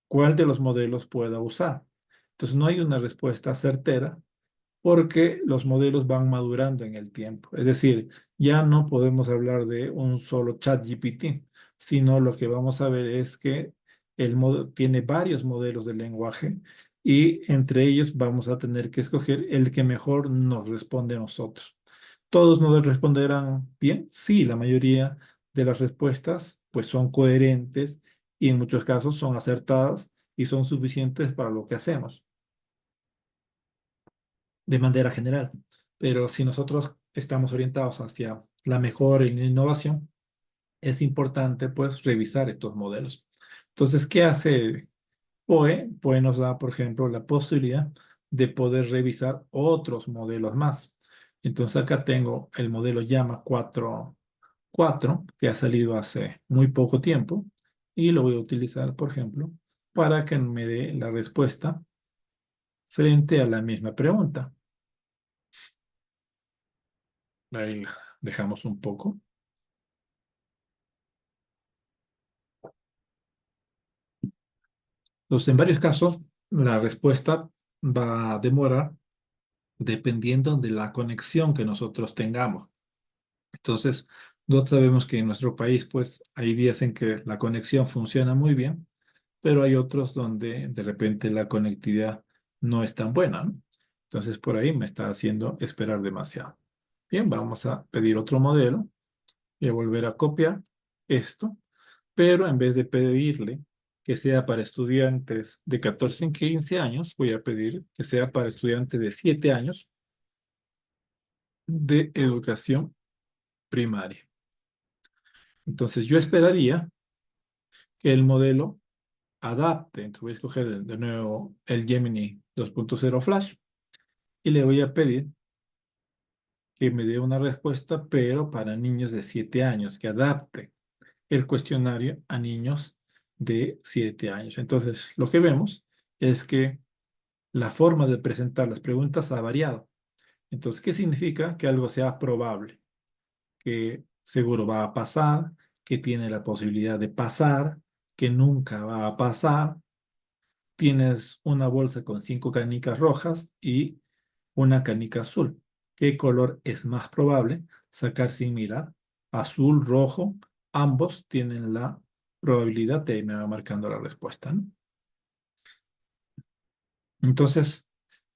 ¿cuál de los modelos pueda usar? Entonces no hay una respuesta certera porque los modelos van madurando en el tiempo. Es decir, ya no podemos hablar de un solo chat GPT, sino lo que vamos a ver es que el tiene varios modelos de lenguaje y entre ellos vamos a tener que escoger el que mejor nos responde a nosotros. ¿Todos nos responderán bien? Sí, la mayoría de las respuestas pues son coherentes y en muchos casos son acertadas y son suficientes para lo que hacemos de manera general. Pero si nosotros estamos orientados hacia la mejora y la innovación, es importante pues revisar estos modelos. Entonces, ¿qué hace POE? POE nos da, por ejemplo, la posibilidad de poder revisar otros modelos más. Entonces acá tengo el modelo Llama 4 que ha salido hace muy poco tiempo y lo voy a utilizar, por ejemplo, para que me dé la respuesta frente a la misma pregunta. Ahí la dejamos un poco. Entonces, en varios casos, la respuesta va a demorar dependiendo de la conexión que nosotros tengamos. Entonces, nosotros sabemos que en nuestro país, pues, hay días en que la conexión funciona muy bien, pero hay otros donde de repente la conectividad no es tan buena, ¿no? Entonces, por ahí me está haciendo esperar demasiado. Bien, vamos a pedir otro modelo y a volver a copiar esto, pero en vez de pedirle que sea para estudiantes de 14 y 15 años, voy a pedir que sea para estudiantes de 7 años de educación primaria. Entonces, yo esperaría que el modelo adapte. Entonces, voy a escoger de nuevo el Gemini 2.0 Flash y le voy a pedir que me dé una respuesta, pero para niños de 7 años, que adapte el cuestionario a niños de 7 años. Entonces, lo que vemos es que la forma de presentar las preguntas ha variado. Entonces, ¿qué significa? Que algo sea probable, que seguro va a pasar, que tiene la posibilidad de pasar, que nunca va a pasar. Tienes una bolsa con 5 canicas rojas y una canica azul. ¿Qué color es más probable sacar sin mirar? Azul, rojo, ambos tienen la probabilidad de me va marcando la respuesta, ¿no? Entonces,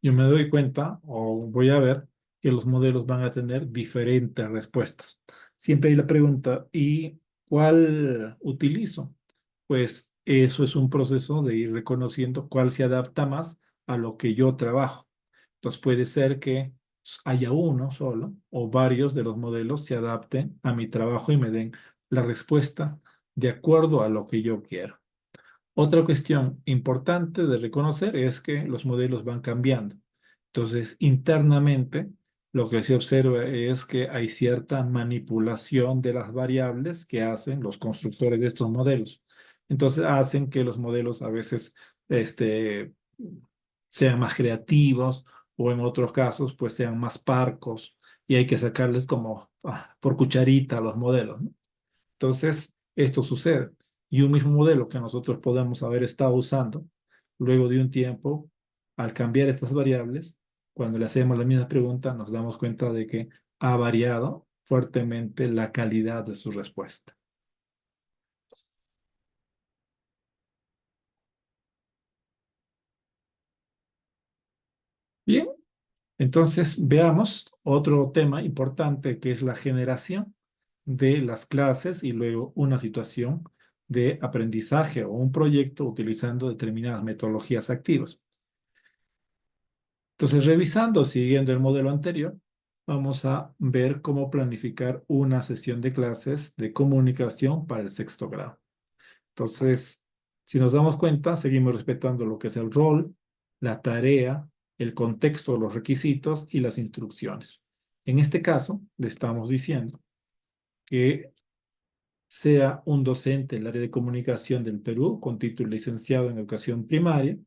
yo me doy cuenta o voy a ver que los modelos van a tener diferentes respuestas. Siempre hay la pregunta, ¿y cuál utilizo? Pues eso es un proceso de ir reconociendo cuál se adapta más a lo que yo trabajo. Entonces puede ser que haya uno solo o varios de los modelos se adapten a mi trabajo y me den la respuesta de acuerdo a lo que yo quiero. Otra cuestión importante de reconocer es que los modelos van cambiando. Entonces, internamente, lo que se observa es que hay cierta manipulación de las variables que hacen los constructores de estos modelos. Entonces, hacen que los modelos a veces sean más creativos o en otros casos, pues sean más parcos y hay que sacarles como por cucharita a los modelos, ¿no? Entonces, esto sucede. Y un mismo modelo que nosotros podemos haber estado usando, luego de un tiempo, al cambiar estas variables, cuando le hacemos la misma pregunta, nos damos cuenta de que ha variado fuertemente la calidad de su respuesta. Bien, entonces veamos otro tema importante que es la generación de las clases y luego una situación de aprendizaje o un proyecto utilizando determinadas metodologías activas. Entonces, revisando, siguiendo el modelo anterior, vamos a ver cómo planificar una sesión de clases de comunicación para el sexto grado. Entonces, si nos damos cuenta, seguimos respetando lo que es el rol, la tarea, el contexto, los requisitos y las instrucciones. En este caso, le estamos diciendo que sea un docente del área de comunicación del Perú con título licenciado en educación primaria,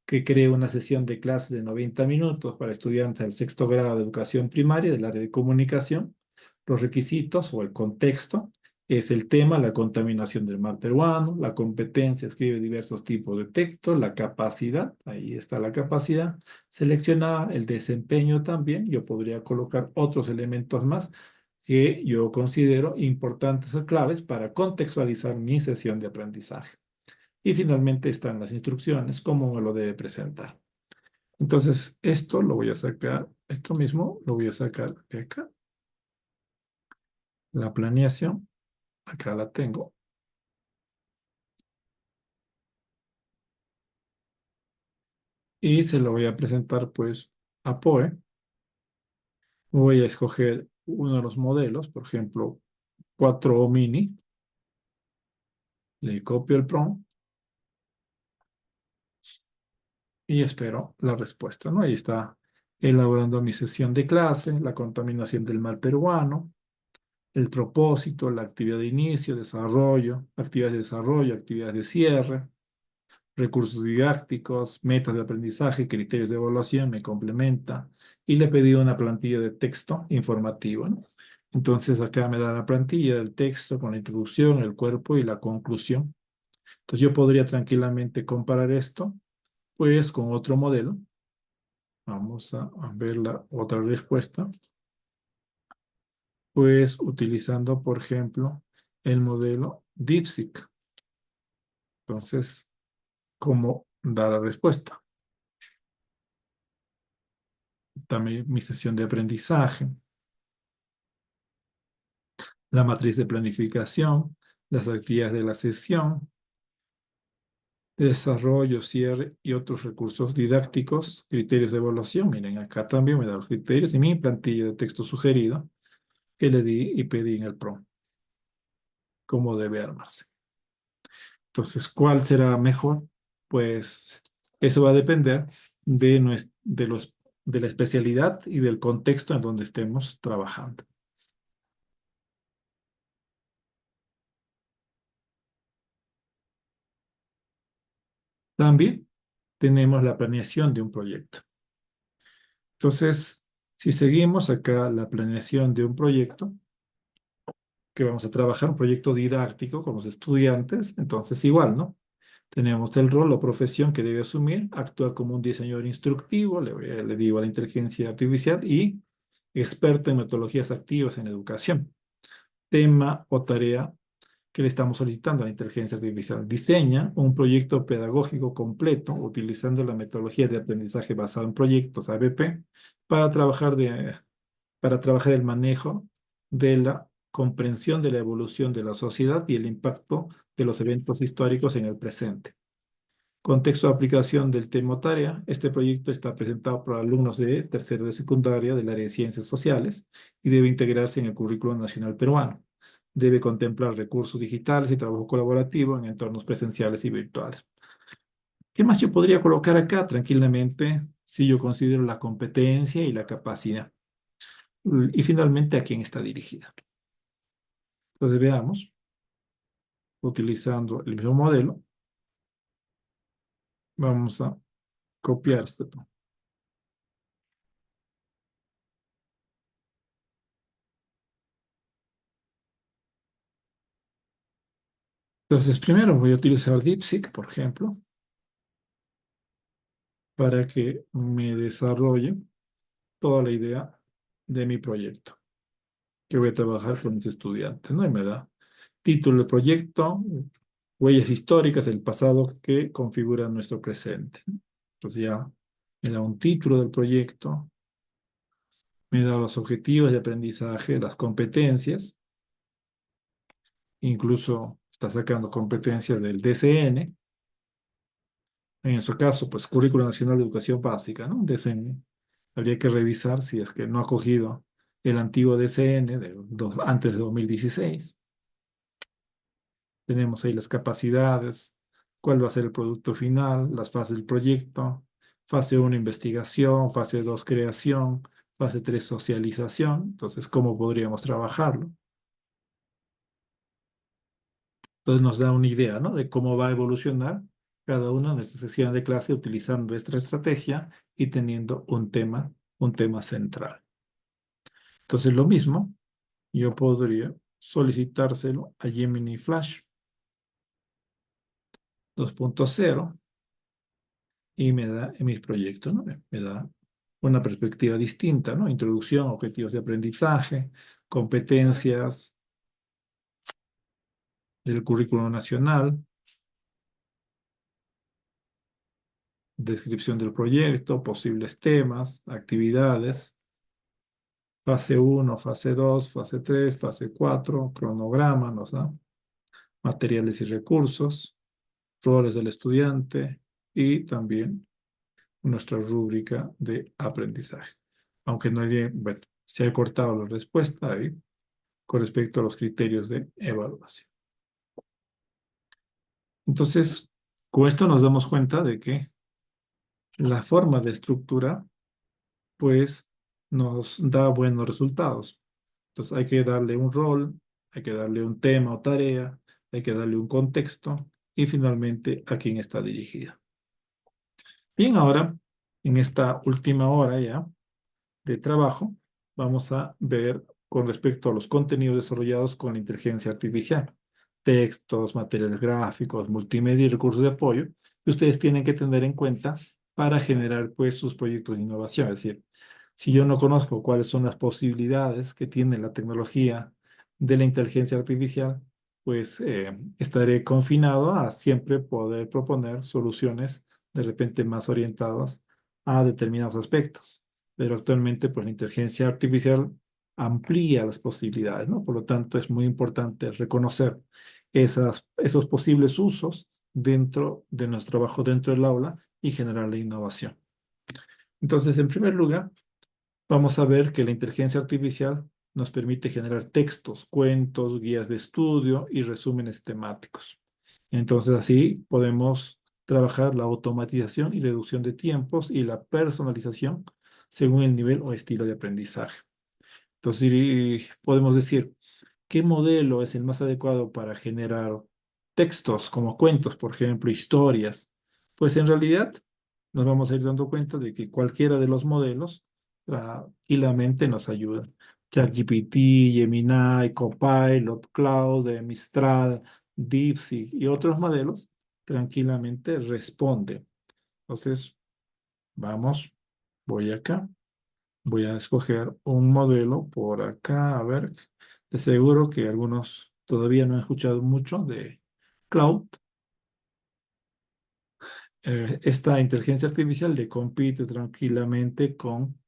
que cree una sesión de clase de 90 minutos para estudiantes del sexto grado de educación primaria del área de comunicación. Los requisitos o el contexto es el tema, la contaminación del mar peruano, la competencia, escribe diversos tipos de texto, la capacidad, ahí está la capacidad seleccionada, el desempeño también, yo podría colocar otros elementos más que yo considero importantes o claves para contextualizar mi sesión de aprendizaje. Y finalmente están las instrucciones, cómo me lo debe presentar. Entonces, esto lo voy a sacar, esto mismo lo voy a sacar de acá. La planeación, acá la tengo. Y se lo voy a presentar pues a POE. Voy a escoger uno de los modelos, por ejemplo, 4 mini. Le copio el prompt y espero la respuesta, ¿no? Ahí está elaborando mi sesión de clase, la contaminación del mar peruano, el propósito, la actividad de inicio, desarrollo, actividades de cierre, recursos didácticos, metas de aprendizaje, criterios de evaluación, me complementa y le pedí una plantilla de texto informativo, ¿no? Entonces acá me da la plantilla del texto con la introducción, el cuerpo y la conclusión. Entonces yo podría tranquilamente comparar esto pues con otro modelo. Vamos a ver la otra respuesta. Pues utilizando, por ejemplo, el modelo DeepSeek. Entonces, ¿cómo da la respuesta? También mi sesión de aprendizaje, la matriz de planificación, las actividades de la sesión, desarrollo, cierre y otros recursos didácticos, criterios de evaluación. Miren, acá también me da los criterios y mi plantilla de texto sugerido que le di y pedí en el prompt, cómo debe armarse. Entonces, ¿cuál será mejor? Pues eso va a depender de la especialidad y del contexto en donde estemos trabajando. También tenemos la planeación de un proyecto. Entonces, si seguimos acá la planeación de un proyecto, que vamos a trabajar, un proyecto didáctico con los estudiantes, entonces igual, ¿no? Tenemos el rol o profesión que debe asumir, actuar como un diseñador instructivo, le digo a la inteligencia artificial, y experto en metodologías activas en educación. Tema o tarea que le estamos solicitando a la inteligencia artificial. Diseña un proyecto pedagógico completo utilizando la metodología de aprendizaje basado en proyectos ABP para para trabajar el manejo de la comprensión de la evolución de la sociedad y el impacto de los eventos históricos en el presente. Contexto de aplicación del tema o tarea. Este proyecto está presentado por alumnos de tercero de secundaria del área de ciencias sociales y debe integrarse en el currículo nacional peruano. Debe contemplar recursos digitales y trabajo colaborativo en entornos presenciales y virtuales. ¿Qué más yo podría colocar acá tranquilamente si yo considero la competencia y la capacidad? Y finalmente, ¿a quién está dirigida? Entonces veamos, utilizando el mismo modelo, vamos a copiar este. Entonces, primero voy a utilizar DeepSeek, por ejemplo, para que me desarrolle toda la idea de mi proyecto, que voy a trabajar con mis estudiantes, ¿no? Y me da título del proyecto, huellas históricas del pasado que configuran nuestro presente. Entonces ya me da un título del proyecto, me da los objetivos de aprendizaje, las competencias, incluso está sacando competencias del DCN, en nuestro caso, pues Currículo Nacional de Educación Básica, ¿no? DCN. Habría que revisar si es que no ha cogido el antiguo DCN antes de 2016. Tenemos ahí las capacidades, cuál va a ser el producto final, las fases del proyecto, fase 1 investigación, fase 2 creación, fase 3 socialización. Entonces, ¿cómo podríamos trabajarlo? Entonces nos da una idea, ¿no? De cómo va a evolucionar cada una de nuestras sesiones de clase utilizando esta estrategia y teniendo un tema central. Entonces, lo mismo, yo podría solicitárselo a Gemini Flash 2.0 y me da en mis proyectos, ¿no? Me da una perspectiva distinta, ¿no? Introducción, objetivos de aprendizaje, competencias del currículo nacional, descripción del proyecto, posibles temas, actividades, fase 1, fase 2, fase 3, fase 4, cronograma, nos da materiales y recursos, roles del estudiante y también nuestra rúbrica de aprendizaje. Aunque no hay, bueno, se ha cortado la respuesta ahí con respecto a los criterios de evaluación. Entonces, con esto nos damos cuenta de que la forma de estructura, pues nos da buenos resultados. Entonces hay que darle un rol, hay que darle un tema o tarea, hay que darle un contexto y finalmente a quién está dirigida. Bien, ahora, en esta última hora ya de trabajo, vamos a ver con respecto a los contenidos desarrollados con la inteligencia artificial, textos, materiales gráficos, multimedia y recursos de apoyo que ustedes tienen que tener en cuenta para generar pues sus proyectos de innovación. Es decir, si yo no conozco cuáles son las posibilidades que tiene la tecnología de la inteligencia artificial, pues estaré confinado a siempre poder proponer soluciones de repente más orientadas a determinados aspectos. Pero actualmente, pues la inteligencia artificial amplía las posibilidades, ¿no? Por lo tanto, es muy importante reconocer esos posibles usos dentro de nuestro trabajo dentro del aula y generar la innovación. Entonces, en primer lugar, vamos a ver que la inteligencia artificial nos permite generar textos, cuentos, guías de estudio y resúmenes temáticos. Entonces así podemos trabajar la automatización y reducción de tiempos y la personalización según el nivel o estilo de aprendizaje. Entonces podemos decir, ¿qué modelo es el más adecuado para generar textos como cuentos, por ejemplo, historias? Pues en realidad nos vamos a ir dando cuenta de que cualquiera de los modelos tranquilamente nos ayuda. ChatGPT, Gemini, Copilot, Claude, Mistral, DeepSeek y otros modelos tranquilamente responden. Entonces, vamos, voy acá. Voy a escoger un modelo por acá, a ver, de seguro que algunos todavía no han escuchado mucho de Cloud. Esta inteligencia artificial le compite tranquilamente con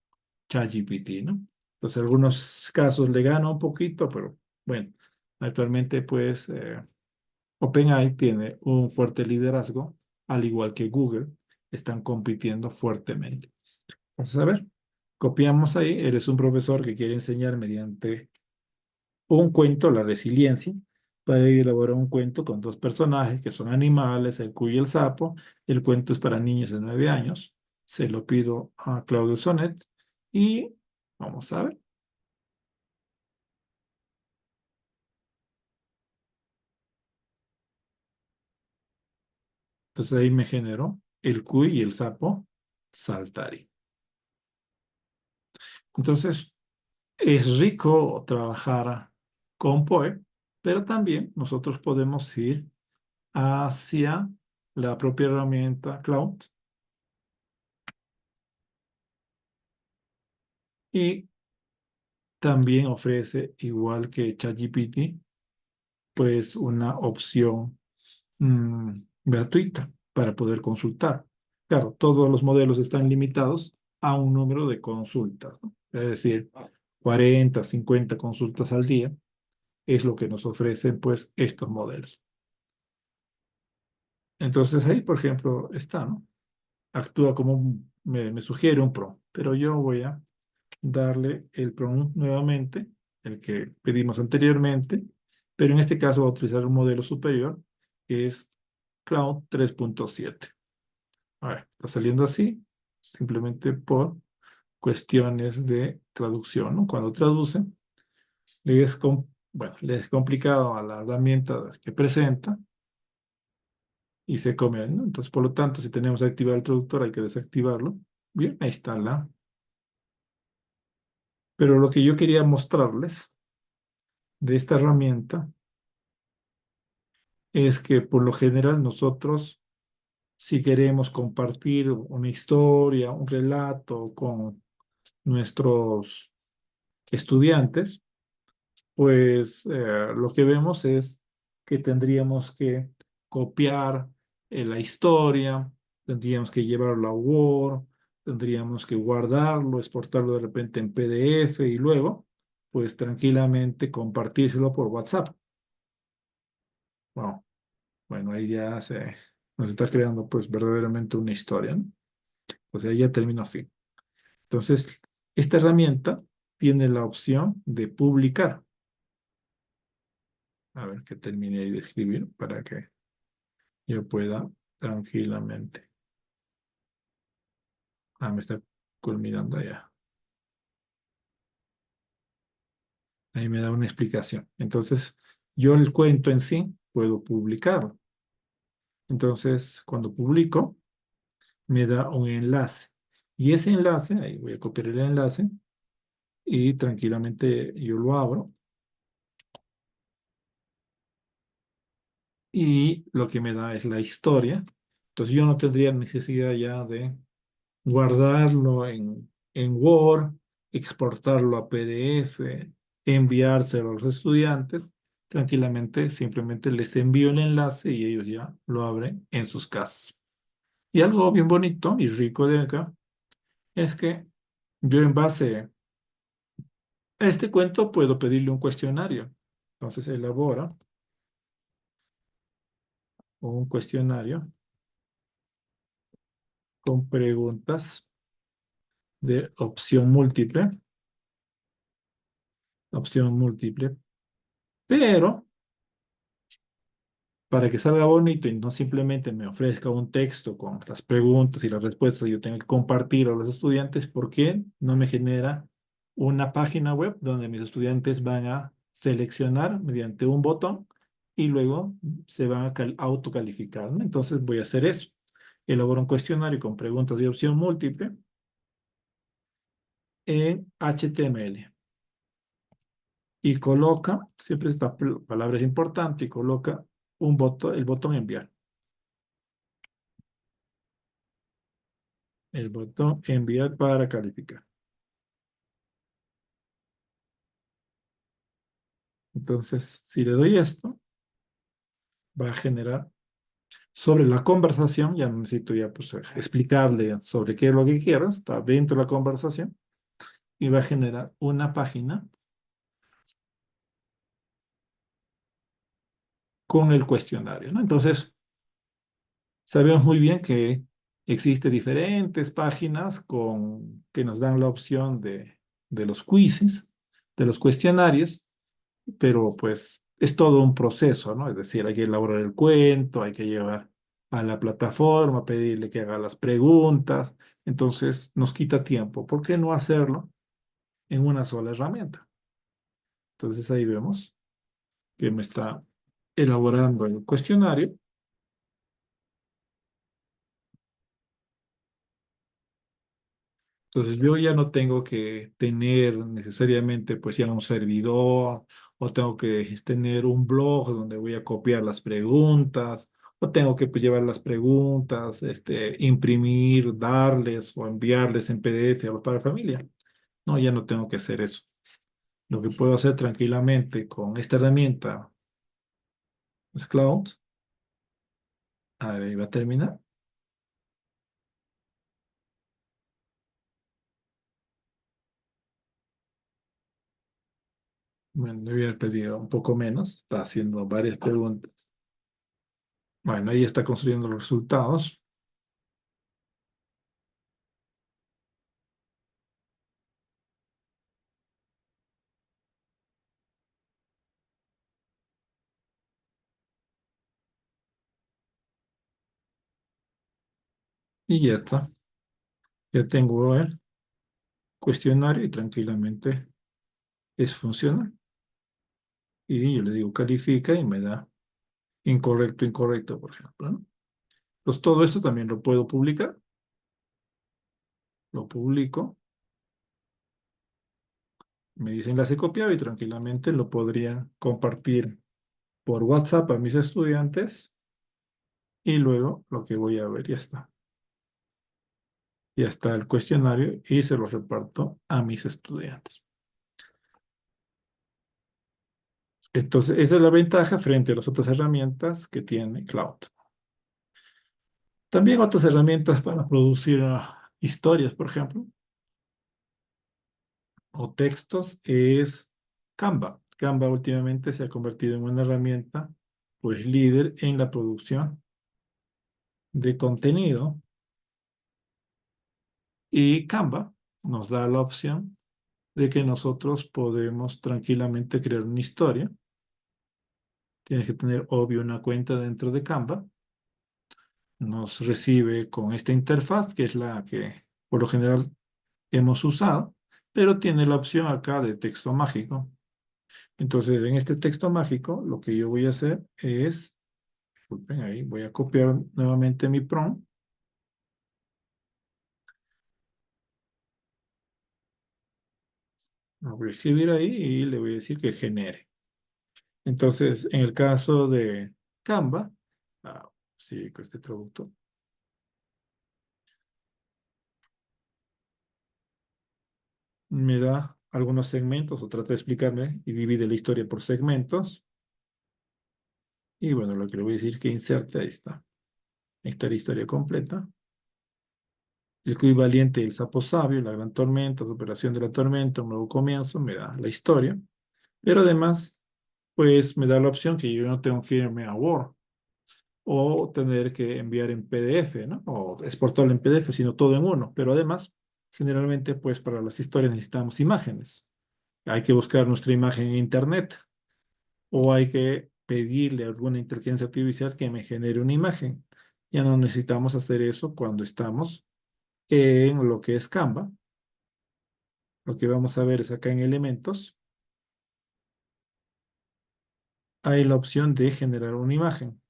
ChatGPT, ¿no? Entonces, en algunos casos le gana un poquito, pero bueno, actualmente pues OpenAI tiene un fuerte liderazgo, al igual que Google, están compitiendo fuertemente. Entonces, a ver, copiamos ahí, eres un profesor que quiere enseñar mediante un cuento, la resiliencia, para elaborar un cuento con dos personajes que son animales, el cuy y el sapo. El cuento es para niños de 9 años. Se lo pido a Claudio Sonet y vamos a ver. Entonces ahí me generó el cuy y el sapo saltarí. Entonces es rico trabajar con Poe, pero también nosotros podemos ir hacia la propia herramienta Cloud y también ofrece, igual que ChatGPT, pues una opción gratuita para poder consultar. Claro, todos los modelos están limitados a un número de consultas, ¿no? Es decir, 40, 50 consultas al día es lo que nos ofrecen pues estos modelos. Entonces ahí, por ejemplo, está, ¿no? Actúa como me sugiere un prompt, pero yo voy a darle el prompt nuevamente, el que pedimos anteriormente, pero en este caso voy a utilizar un modelo superior, que es Cloud 3.7. A ver, está saliendo así, simplemente por cuestiones de traducción, ¿no? Cuando traduce, bueno, le es complicado a la herramienta que presenta y se come, ¿no? Entonces, por lo tanto, si tenemos activado el traductor, hay que desactivarlo. Bien, ahí está la. Pero lo que yo quería mostrarles de esta herramienta es que por lo general nosotros, si queremos compartir una historia, un relato con nuestros estudiantes, pues lo que vemos es que tendríamos que copiar la historia, tendríamos que llevarlo a Word, tendríamos que guardarlo, exportarlo de repente en PDF y luego, pues tranquilamente compartírselo por WhatsApp. Wow. Bueno, ahí ya nos está creando pues verdaderamente una historia, ¿no? O sea, ya terminó fin. Entonces, esta herramienta tiene la opción de publicar. A ver que termine ahí de escribir para que yo pueda tranquilamente. Me está culminando ya. Ahí me da una explicación. Entonces, yo el cuento en sí puedo publicarlo. Entonces, cuando publico, me da un enlace. Y ese enlace, ahí voy a copiar el enlace y tranquilamente yo lo abro y lo que me da es la historia. Entonces yo no tendría necesidad ya de guardarlo en Word, exportarlo a PDF, enviárselo a los estudiantes. Tranquilamente, simplemente les envío el enlace y ellos ya lo abren en sus casas. Y algo bien bonito y rico de acá es que yo en base a este cuento puedo pedirle un cuestionario. Entonces elabora un cuestionario con preguntas de opción múltiple, pero para que salga bonito y no simplemente me ofrezca un texto con las preguntas y las respuestas que yo tengo que compartir a los estudiantes, ¿por qué no me genera una página web donde mis estudiantes van a seleccionar mediante un botón y luego se van a autocalificar, ¿no? Entonces voy a hacer eso. Elaboro un cuestionario con preguntas de opción múltiple en HTML y coloca, siempre esta palabra es importante, y coloca el botón enviar. El botón enviar para calificar. Entonces, si le doy esto, va a generar sobre la conversación, ya no necesito ya pues, explicarle sobre qué es lo que quiero, está dentro de la conversación, y va a generar una página con el cuestionario, ¿no? Entonces, sabemos muy bien que existen diferentes páginas que nos dan la opción de los quizzes, de los cuestionarios, pero pues es todo un proceso, ¿no? Es decir, hay que elaborar el cuento, hay que llevar a la plataforma, pedirle que haga las preguntas, entonces nos quita tiempo. ¿Por qué no hacerlo en una sola herramienta? Entonces ahí vemos que me está elaborando el cuestionario. Entonces yo ya no tengo que tener necesariamente pues ya un servidor o tengo que tener un blog donde voy a copiar las preguntas o tengo que pues, llevar las preguntas, imprimir, darles o enviarles en PDF a los padres de familia. No, ya no tengo que hacer eso. Lo que puedo hacer tranquilamente con esta herramienta es Cloud. A ver, ahí va a terminar. Bueno, le voy a pedido un poco menos. Está haciendo varias preguntas. Bueno, ahí está construyendo los resultados. Y ya está. Ya tengo el cuestionario y tranquilamente es funcional. Y yo le digo califica y me da incorrecto, incorrecto, por ejemplo, ¿no? Pues todo esto también lo puedo publicar. Lo publico. Me dicen enlace copiado y tranquilamente lo podría compartir por WhatsApp a mis estudiantes y luego lo que voy a ver ya está. Ya está el cuestionario y se lo reparto a mis estudiantes. Entonces, esa es la ventaja frente a las otras herramientas que tiene Cloud. También otras herramientas para producir historias, por ejemplo, o textos, es Canva. Canva últimamente se ha convertido en una herramienta, pues líder en la producción de contenido. Y Canva nos da la opción de que nosotros podemos tranquilamente crear una historia. Tienes que tener, obvio, una cuenta dentro de Canva. Nos recibe con esta interfaz, que es la que por lo general hemos usado, pero tiene la opción acá de texto mágico. Entonces, en este texto mágico, lo que yo voy a hacer es, disculpen ahí, voy a copiar nuevamente mi prompt. Lo voy a escribir ahí y le voy a decir que genere. Entonces, en el caso de Canva, sí, con este traductor, me da algunos segmentos o trata de explicarme y divide la historia por segmentos. Y bueno, lo que le voy a decir que inserte, ahí está. Ahí está la historia completa. El equivaliente del sapo sabio, la gran tormenta, superación de la tormenta, un nuevo comienzo, me da la historia. Pero además, pues me da la opción que yo no tengo que irme a Word o tener que enviar en PDF, ¿no? O exportarlo en PDF, sino todo en uno. Pero además, generalmente, pues para las historias necesitamos imágenes. Hay que buscar nuestra imagen en Internet o hay que pedirle a alguna inteligencia artificial que me genere una imagen. Ya no necesitamos hacer eso cuando estamos en lo que es Canva. Lo que vamos a ver es acá en elementos, hay la opción de generar una imagen.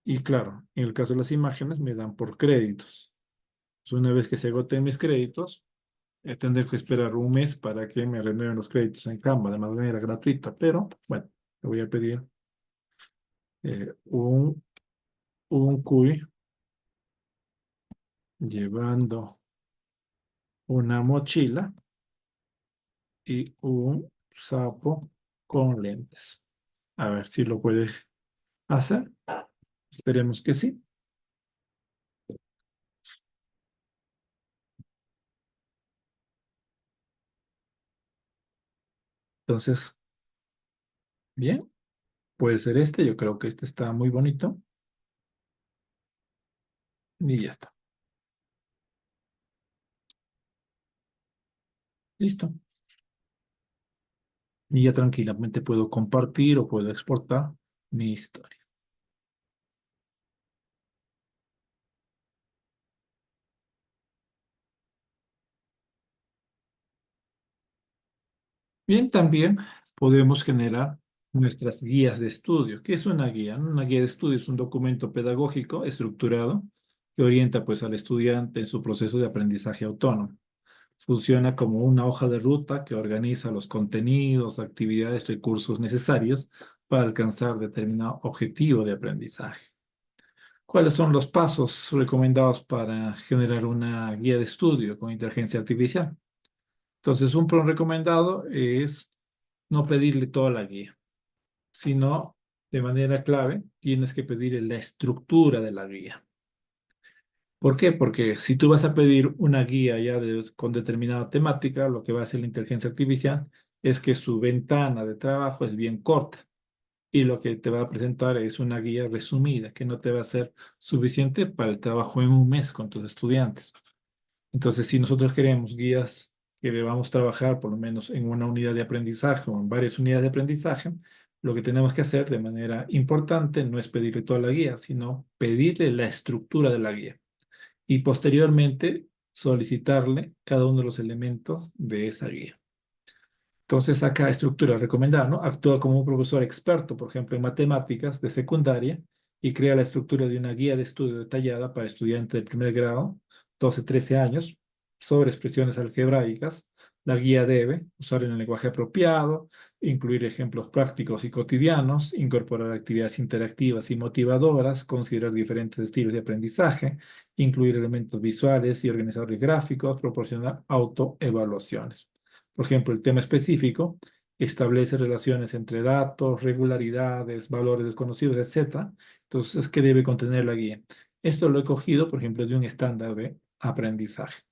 Y claro, en el caso de las imágenes me dan por créditos. Entonces, una vez que se agoten mis créditos, tendré que esperar un mes para que me renueven los créditos en Canva de manera gratuita. Pero bueno, le voy a pedir eh, un, un cuy llevando una mochila y un sapo con lentes. A ver si lo puede hacer. Esperemos que sí. Entonces, bien, puede ser este. Yo creo que este está muy bonito. Y ya está. Listo. Y ya tranquilamente puedo compartir o puedo exportar mi historia. Bien, también podemos generar nuestras guías de estudio. ¿Qué es una guía? Una guía de estudio es un documento pedagógico estructurado que orienta pues al estudiante en su proceso de aprendizaje autónomo. Funciona como una hoja de ruta que organiza los contenidos, actividades, recursos necesarios para alcanzar determinado objetivo de aprendizaje. ¿Cuáles son los pasos recomendados para generar una guía de estudio con inteligencia artificial? Entonces, un plan recomendado es no pedirle toda la guía, sino de manera clave tienes que pedirle la estructura de la guía. ¿Por qué? Porque si tú vas a pedir una guía con determinada temática, lo que va a hacer la inteligencia artificial es que su ventana de trabajo es bien corta y lo que te va a presentar es una guía resumida que no te va a ser suficiente para el trabajo en un mes con tus estudiantes. Entonces, si nosotros queremos guías que debamos trabajar por lo menos en una unidad de aprendizaje o en varias unidades de aprendizaje, lo que tenemos que hacer de manera importante no es pedirle toda la guía, sino pedirle la estructura de la guía y posteriormente solicitarle cada uno de los elementos de esa guía. Entonces, acá estructura recomendada, ¿no? Actúa como un profesor experto, por ejemplo, en matemáticas de secundaria y crea la estructura de una guía de estudio detallada para estudiantes de primer grado, 12, 13 años, sobre expresiones algebraicas. La guía debe usar el lenguaje apropiado, incluir ejemplos prácticos y cotidianos, incorporar actividades interactivas y motivadoras, considerar diferentes estilos de aprendizaje, incluir elementos visuales y organizadores gráficos, proporcionar autoevaluaciones. Por ejemplo, el tema específico establece relaciones entre datos, regularidades, valores desconocidos, etcétera. Entonces, ¿qué debe contener la guía? Esto lo he cogido, por ejemplo, de un estándar de aprendizaje.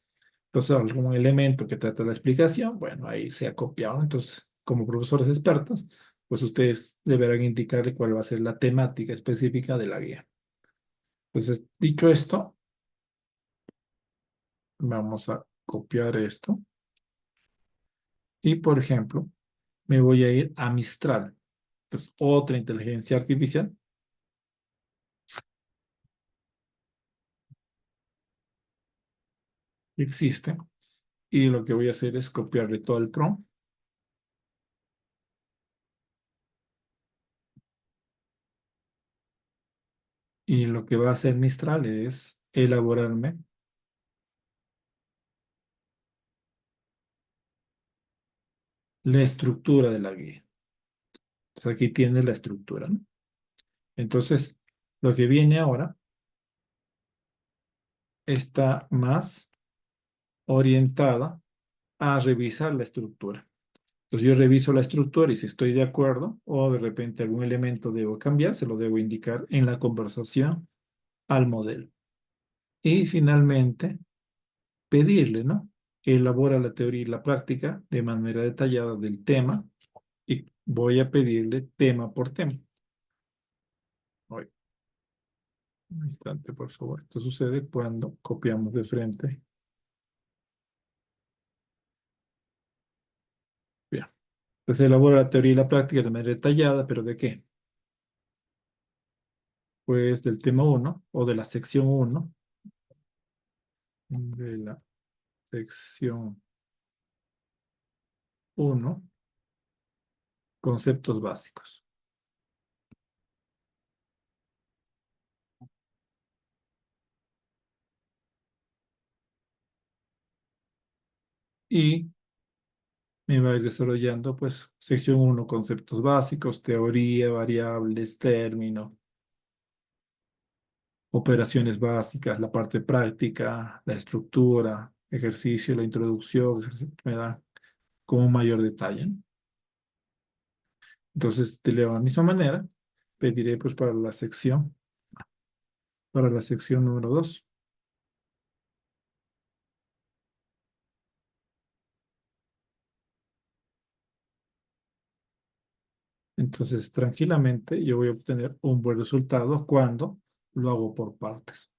Entonces, algún elemento que trata la explicación, bueno, ahí se ha copiado. Entonces, como profesores expertos, pues ustedes deberán indicarle cuál va a ser la temática específica de la guía. Entonces, dicho esto, vamos a copiar esto. Y, por ejemplo, me voy a ir a Mistral. Pues otra inteligencia artificial existe. Y lo que voy a hacer es copiarle todo el prompt. Y lo que va a hacer Mistral es elaborarme la estructura de la guía. Entonces aquí tienes la estructura, ¿no? Entonces, lo que viene ahora está más orientada a revisar la estructura. Entonces yo reviso la estructura y si estoy de acuerdo o de repente algún elemento debo cambiar, se lo debo indicar en la conversación al modelo. Y finalmente, pedirle, ¿no? Elabora la teoría y la práctica de manera detallada del tema y voy a pedirle tema por tema. Oye, un instante, por favor. Esto sucede cuando copiamos de frente. Bien. Entonces elabora la teoría y la práctica de manera detallada, pero ¿de qué? Pues del tema uno o de la sección uno, de la sección uno, conceptos básicos. Y me va a ir desarrollando, pues, sección uno, conceptos básicos, teoría, variables, término, operaciones básicas, la parte práctica, la estructura, ejercicio, la introducción, me da como un mayor detalle, ¿no? Entonces, de la misma manera, pediré pues para la sección número 2. Entonces, tranquilamente, yo voy a obtener un buen resultado cuando lo hago por partes.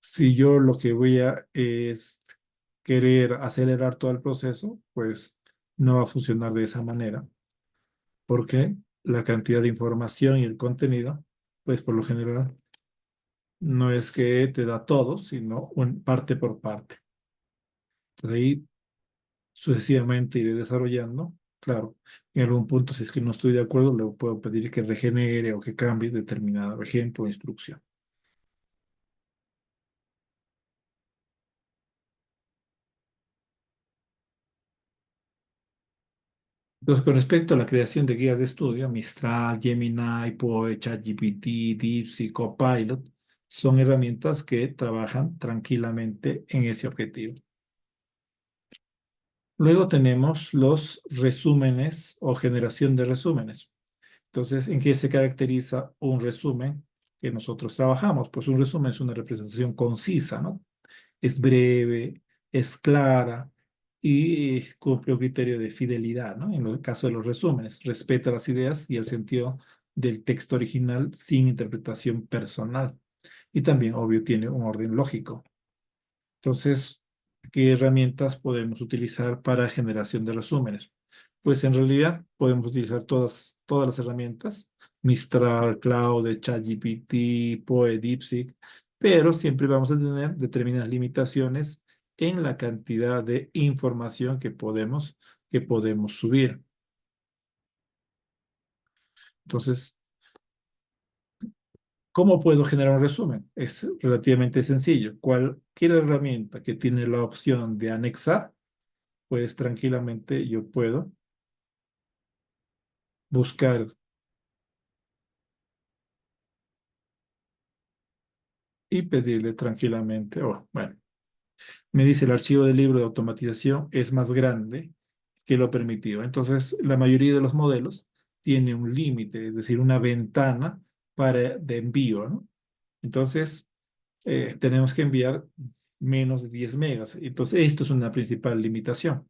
Si yo lo que voy a es querer acelerar todo el proceso, pues no va a funcionar de esa manera, porque la cantidad de información y el contenido, pues por lo general, no es que te da todo, sino parte por parte. Entonces ahí sucesivamente iré desarrollando. Claro, en algún punto, si es que no estoy de acuerdo, le puedo pedir que regenere o que cambie determinado ejemplo o instrucción. Entonces, con respecto a la creación de guías de estudio, Mistral, Gemini, Poe, ChatGPT, DeepSeek, Copilot, son herramientas que trabajan tranquilamente en ese objetivo. Luego tenemos los resúmenes o generación de resúmenes. Entonces, ¿en qué se caracteriza un resumen que nosotros trabajamos? Pues un resumen es una representación concisa, ¿no? Es breve, es clara y cumple un criterio de fidelidad, ¿no? En el caso de los resúmenes, respeta las ideas y el sentido del texto original sin interpretación personal. Y también, obvio, tiene un orden lógico. Entonces, ¿qué herramientas podemos utilizar para generación de resúmenes? Pues en realidad podemos utilizar todas las herramientas, Mistral, Claude, ChatGPT, Poe, DeepSeek, pero siempre vamos a tener determinadas limitaciones en la cantidad de información que podemos subir. Entonces, ¿cómo puedo generar un resumen? Es relativamente sencillo. Cualquier herramienta que tiene la opción de anexar, pues tranquilamente yo puedo buscar y pedirle tranquilamente, oh, bueno, me dice el archivo del libro de automatización es más grande que lo permitido. Entonces, la mayoría de los modelos tiene un límite, es decir, una ventana de envío, ¿no? Entonces, tenemos que enviar menos de 10 megas. Entonces, esto es una principal limitación.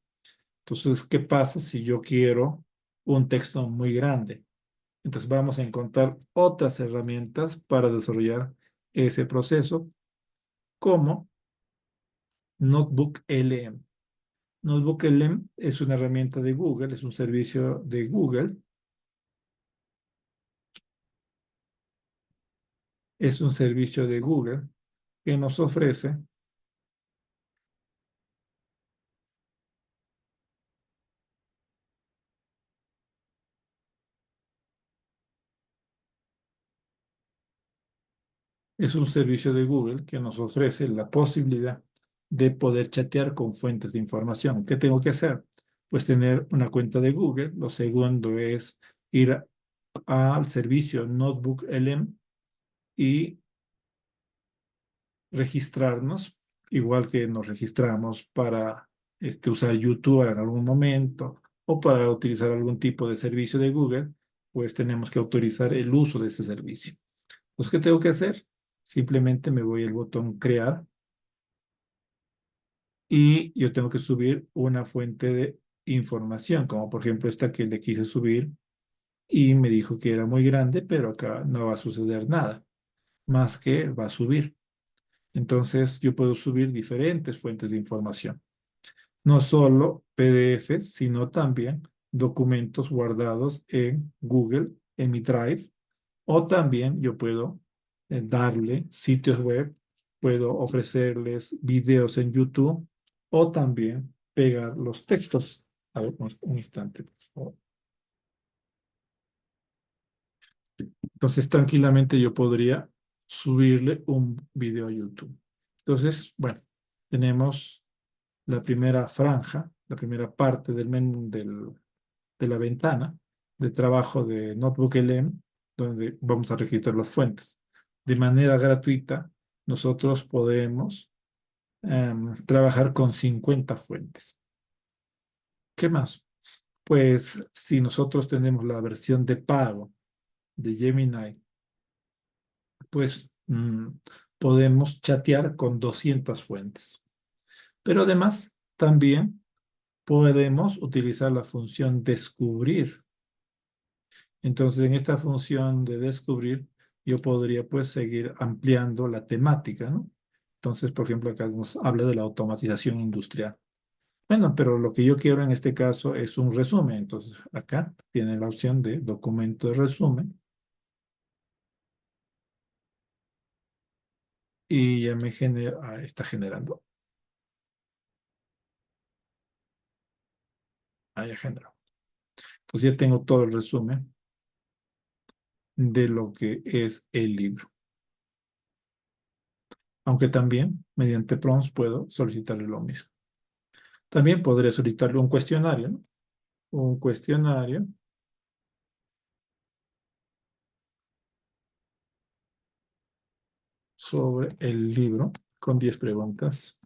Entonces, ¿qué pasa si yo quiero un texto muy grande? Entonces vamos a encontrar otras herramientas para desarrollar ese proceso, como Notebook LM. Notebook LM es una herramienta de Google, es un servicio de Google, es un servicio de Google que nos ofrece es un servicio de Google que nos ofrece la posibilidad de poder chatear con fuentes de información. ¿Qué tengo que hacer? Pues tener una cuenta de Google. Lo segundo es ir al servicio Notebook LM y registrarnos, igual que nos registramos para usar YouTube en algún momento o para utilizar algún tipo de servicio de Google, pues tenemos que autorizar el uso de ese servicio. Pues, ¿qué tengo que hacer? Simplemente me voy al botón crear y yo tengo que subir una fuente de información, como por ejemplo esta que le quise subir y me dijo que era muy grande, pero acá no va a suceder nada, más que va a subir. Entonces yo puedo subir diferentes fuentes de información, no solo PDFs, sino también documentos guardados en Google, en mi Drive, o también yo puedo darle sitios web, puedo ofrecerles videos en YouTube o también pegar los textos. A ver, un instante, por favor. Entonces, tranquilamente yo podría subirle un video a YouTube. Entonces, bueno, tenemos la primera franja, la primera parte del menú de la ventana de trabajo de Notebook LM, donde vamos a registrar las fuentes. De manera gratuita, nosotros podemos trabajar con 50 fuentes. ¿Qué más? Pues si nosotros tenemos la versión de pago de Gemini, pues podemos chatear con 200 fuentes. Pero además, también podemos utilizar la función descubrir. Entonces, en esta función de descubrir, yo podría pues seguir ampliando la temática, ¿no? Entonces, por ejemplo, acá nos habla de la automatización industrial. Bueno, pero lo que yo quiero en este caso es un resumen. Entonces, acá tiene la opción de documento de resumen y ya me genera, está generando. Ya generó. Entonces ya tengo todo el resumen de lo que es el libro. Aunque también, mediante prompts, puedo solicitarle lo mismo. También podría solicitarle un cuestionario, ¿no? Un cuestionario sobre el libro con 10 preguntas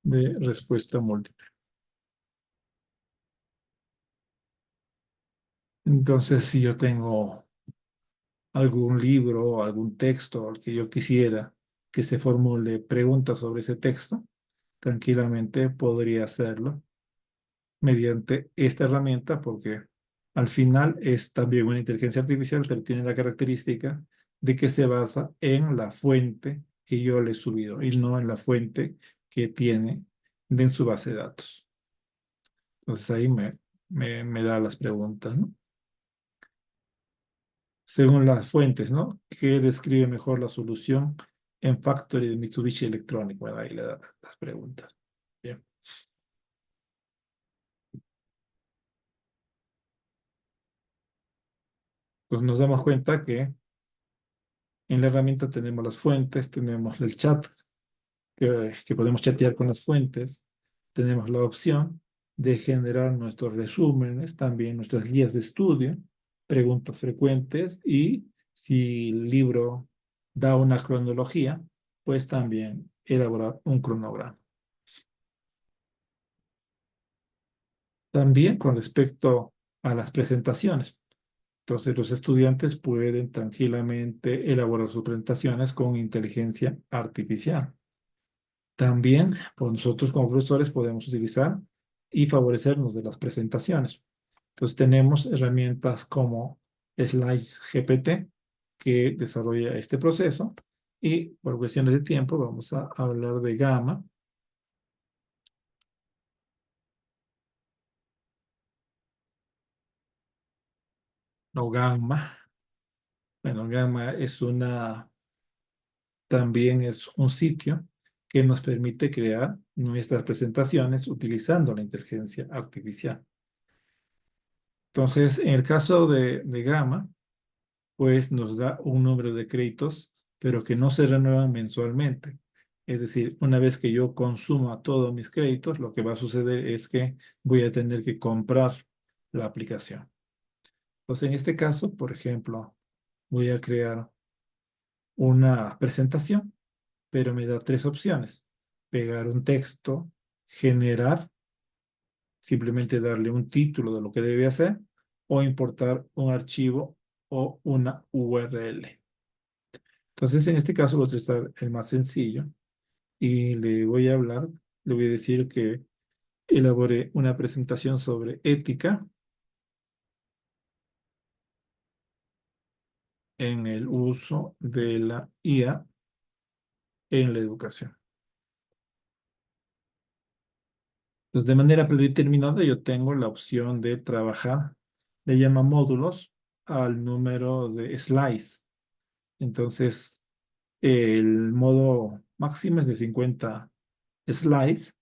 de respuesta múltiple. Entonces, si yo tengo algún libro o algún texto al que yo quisiera que se formule preguntas sobre ese texto, tranquilamente podría hacerlo mediante esta herramienta porque al final es también una inteligencia artificial, pero tiene la característica de que se basa en la fuente que yo le he subido y no en la fuente que tiene en su base de datos. Entonces ahí me da las preguntas, ¿no? Según las fuentes, ¿no? ¿Qué describe mejor la solución en Factory de Mitsubishi Electronic? Bueno, ahí le da las preguntas. Bien. Entonces nos damos cuenta que en la herramienta tenemos las fuentes, tenemos el chat, que podemos chatear con las fuentes, tenemos la opción de generar nuestros resúmenes, también nuestras guías de estudio, preguntas frecuentes y si el libro da una cronología, pues también elaborar un cronograma. También con respecto a las presentaciones. Entonces, los estudiantes pueden tranquilamente elaborar sus presentaciones con inteligencia artificial. También, pues nosotros como profesores podemos utilizar y favorecernos de las presentaciones. Entonces, tenemos herramientas como Slides GPT que desarrolla este proceso y por cuestiones de tiempo vamos a hablar de Gamma. O Gamma. Bueno, Gamma es también es un sitio que nos permite crear nuestras presentaciones utilizando la inteligencia artificial. Entonces, en el caso de Gamma, pues nos da un número de créditos, pero que no se renuevan mensualmente. Es decir, una vez que yo consuma todos mis créditos, lo que va a suceder es que voy a tener que comprar la aplicación. Entonces, en este caso, por ejemplo, voy a crear una presentación, pero me da tres opciones: pegar un texto, generar, simplemente darle un título de lo que debe hacer, o importar un archivo o una URL. Entonces, en este caso voy a utilizar el más sencillo y le voy a decir que elabore una presentación sobre ética en el uso de la IA en la educación. Entonces, de manera predeterminada, yo tengo la opción de trabajar, le llama módulos al número de slides. Entonces, el modo máximo es de 50 slides,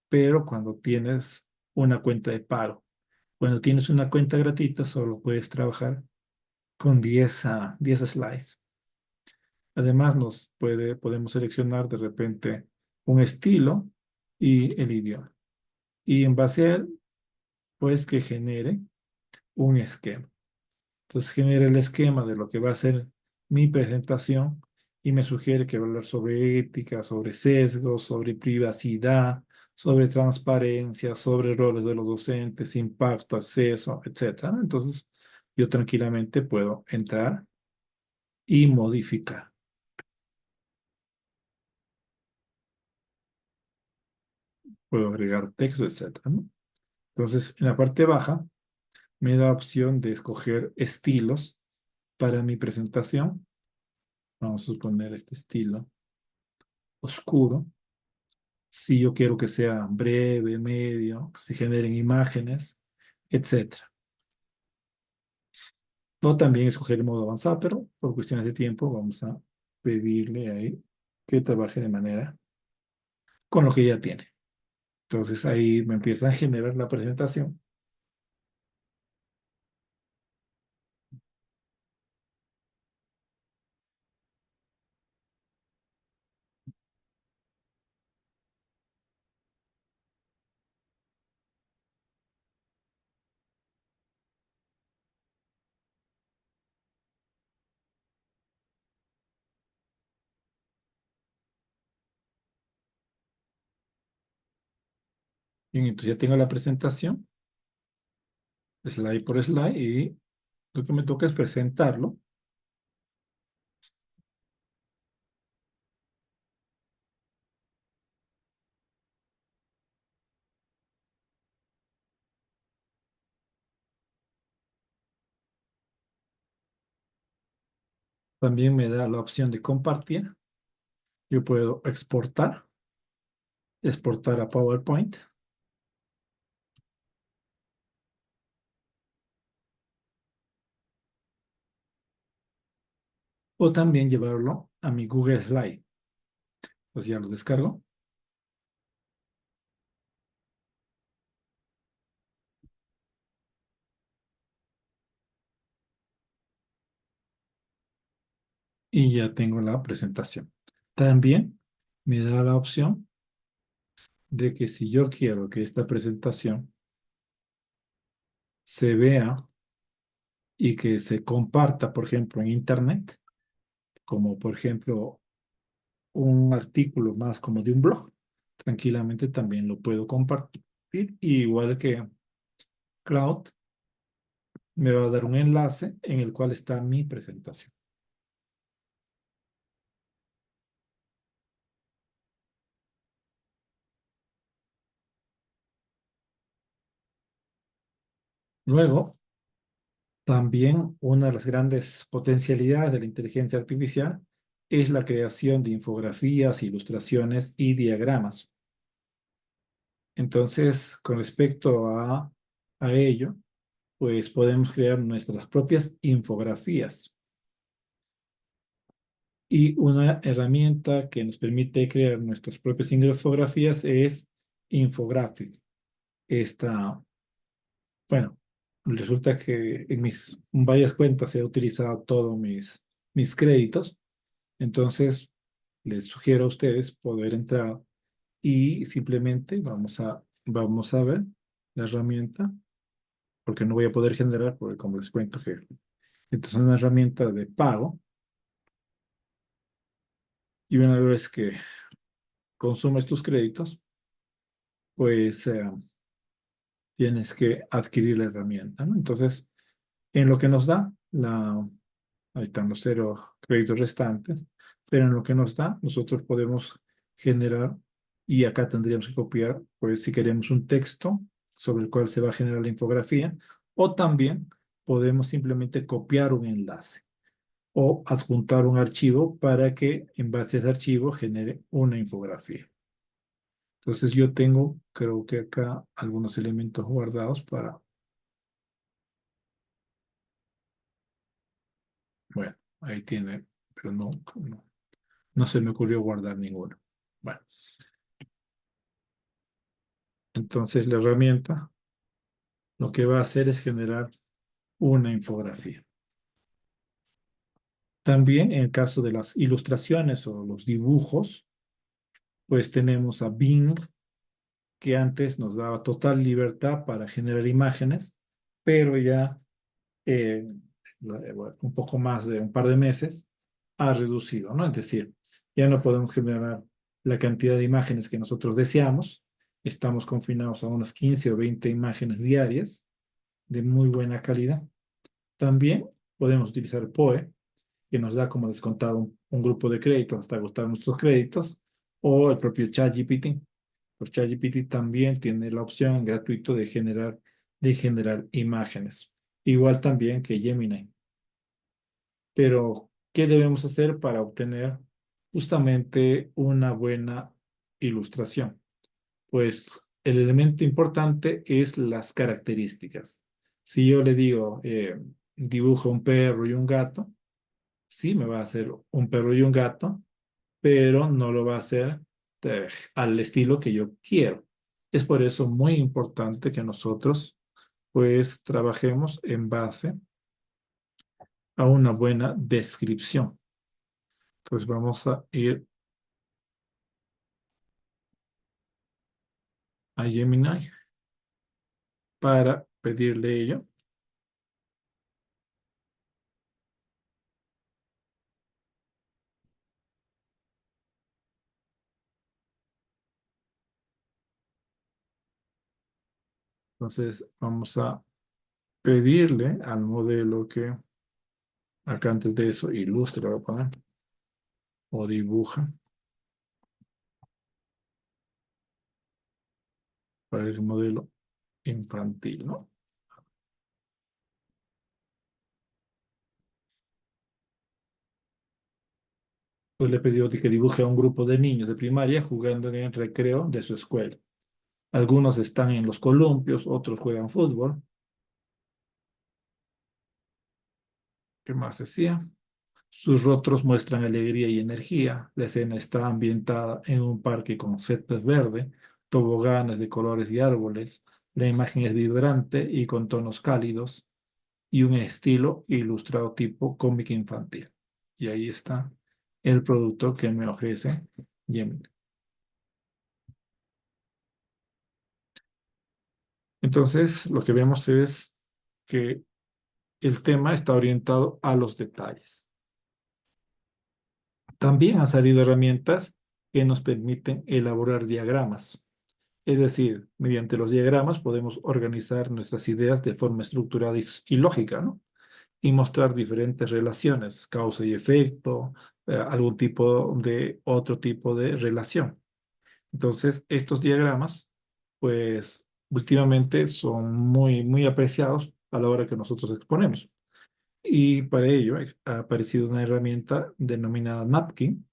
pero cuando tienes una cuenta de pago. Cuando tienes una cuenta gratuita, solo puedes trabajar con 10 slides. Además, podemos seleccionar de repente un estilo y el idioma. Y en base a él, pues que genere un esquema. Entonces genera el esquema de lo que va a ser mi presentación y me sugiere que va a hablar sobre ética, sobre sesgos, sobre privacidad, sobre transparencia, sobre roles de los docentes, impacto, acceso, etcétera, ¿no? Entonces yo tranquilamente puedo entrar y modificar. Puedo agregar texto, etcétera, ¿no? Entonces en la parte baja me da opción de escoger estilos para mi presentación. Vamos a suponer este estilo oscuro. Si yo quiero que sea breve, medio, si generen imágenes, etcétera. O también escoger el modo avanzado, pero por cuestiones de tiempo vamos a pedirle ahí que trabaje de manera con lo que ya tiene. Entonces ahí me empieza a generar la presentación. Bien, entonces ya tengo la presentación, slide por slide, y lo que me toca es presentarlo. También me da la opción de compartir. Yo puedo exportar a PowerPoint, o también llevarlo a mi Google Slide. Pues ya lo descargo. Y ya tengo la presentación. También me da la opción de que si yo quiero que esta presentación se vea y que se comparta, por ejemplo, en Internet, como por ejemplo un artículo más como de un blog, tranquilamente también lo puedo compartir. Igual que Cloud, me va a dar un enlace en el cual está mi presentación. Luego, también una de las grandes potencialidades de la inteligencia artificial es la creación de infografías, ilustraciones y diagramas. Entonces, con respecto a ello, pues podemos crear nuestras propias infografías. Y una herramienta que nos permite crear nuestras propias infografías es Infographic. Esta, bueno, resulta que en mis varias cuentas he utilizado todos mis créditos. Entonces, les sugiero a ustedes poder entrar y simplemente vamos a ver la herramienta, porque no voy a poder generar, porque como les cuento que esto es una herramienta de pago, y una vez que consumes tus créditos, pues tienes que adquirir la herramienta, ¿no? Entonces, en lo que nos da ahí están los 0 créditos restantes, pero en lo que nos da, nosotros podemos generar, y acá tendríamos que copiar, pues si queremos un texto sobre el cual se va a generar la infografía, o también podemos simplemente copiar un enlace o adjuntar un archivo para que en base a ese archivo genere una infografía. Entonces yo tengo, creo que acá, algunos elementos guardados para, bueno, ahí tiene, pero no se me ocurrió guardar ninguno. Bueno, entonces la herramienta lo que va a hacer es generar una infografía. También en el caso de las ilustraciones o los dibujos, pues tenemos a Bing, que antes nos daba total libertad para generar imágenes, pero ya eh, bueno, un poco más de un par de meses ha reducido, ¿no? Es decir, ya no podemos generar la cantidad de imágenes que nosotros deseamos. Estamos confinados a unas 15 o 20 imágenes diarias de muy buena calidad. También podemos utilizar POE, que nos da como descontado un grupo de créditos hasta agotar nuestros créditos, o el propio ChatGPT. Pues ChatGPT también tiene la opción gratuito de generar imágenes, igual también que Gemini. Pero, ¿qué debemos hacer para obtener justamente una buena ilustración? Pues el elemento importante es las características. Si yo le digo, dibujo un perro y un gato, sí, me va a hacer un perro y un gato, pero no lo va a hacer al estilo que yo quiero. Es por eso muy importante que nosotros, pues, trabajemos en base a una buena descripción. Entonces vamos a ir a Gemini para pedirle ello. Entonces vamos a pedirle al modelo que acá antes de eso ilustra, voy a poner, o dibuja para el modelo infantil, ¿no? Pues le he pedido que dibuje a un grupo de niños de primaria jugando en el recreo de su escuela. Algunos están en los columpios, otros juegan fútbol. ¿Qué más decía? Sus rostros muestran alegría y energía. La escena está ambientada en un parque con césped verde, toboganes de colores y árboles. La imagen es vibrante y con tonos cálidos y un estilo ilustrado tipo cómic infantil. Y ahí está el producto que me ofrece Gemini. Entonces, lo que vemos es que el tema está orientado a los detalles. También han salido herramientas que nos permiten elaborar diagramas. Es decir, mediante los diagramas podemos organizar nuestras ideas de forma estructurada y lógica, ¿no? Y mostrar diferentes relaciones, causa y efecto, algún tipo de otro tipo de relación. Entonces, estos diagramas, pues, últimamente son muy apreciados a la hora que nosotros exponemos. Y para ello ha aparecido una herramienta denominada Napkin.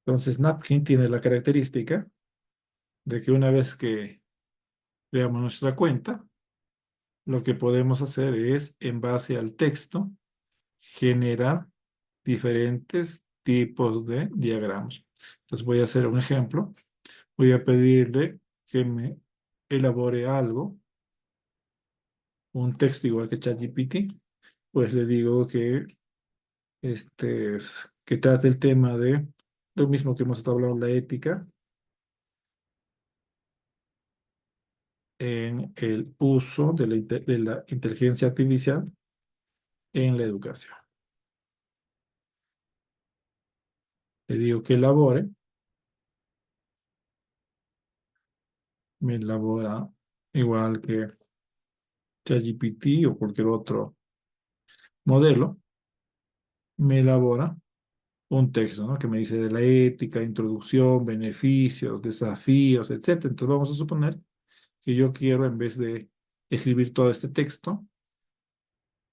Entonces, Napkin tiene la característica de que una vez que creamos nuestra cuenta, lo que podemos hacer es, en base al texto, generar diferentes tipos de diagramas. Entonces voy a hacer un ejemplo. Voy a pedirle que me elabore algo, un texto igual que ChatGPT. Pues le digo que, que trate el tema de lo mismo que hemos estado hablando, la ética en el uso de de la inteligencia artificial en la educación. Le digo que elabore, me elabora igual que ChatGPT o cualquier otro modelo, me elabora un texto, ¿no? Que me dice de la ética, introducción, beneficios, desafíos, etcétera. Entonces vamos a suponer que yo quiero, en vez de escribir todo este texto,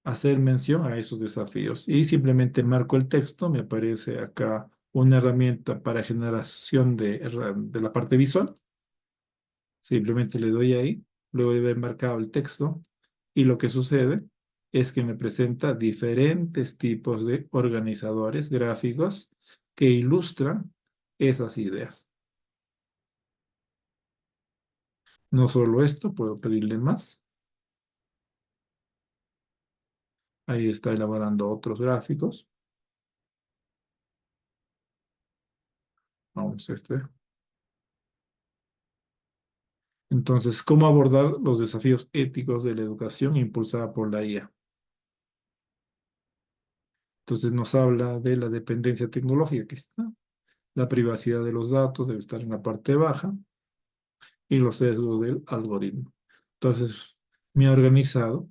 hacer mención a esos desafíos. Y simplemente marco el texto, me aparece acá una herramienta para generación de la parte visual. Simplemente le doy ahí, luego de haber marcado el texto, y lo que sucede es que me presenta diferentes tipos de organizadores gráficos que ilustran esas ideas. No solo esto, puedo pedirle más. Ahí está elaborando otros gráficos. Vamos a este. Entonces, ¿cómo abordar los desafíos éticos de la educación impulsada por la IA? Entonces nos habla de la dependencia tecnológica, que está. La privacidad de los datos debe estar en la parte baja y los sesgos del algoritmo. Entonces, me ha organizado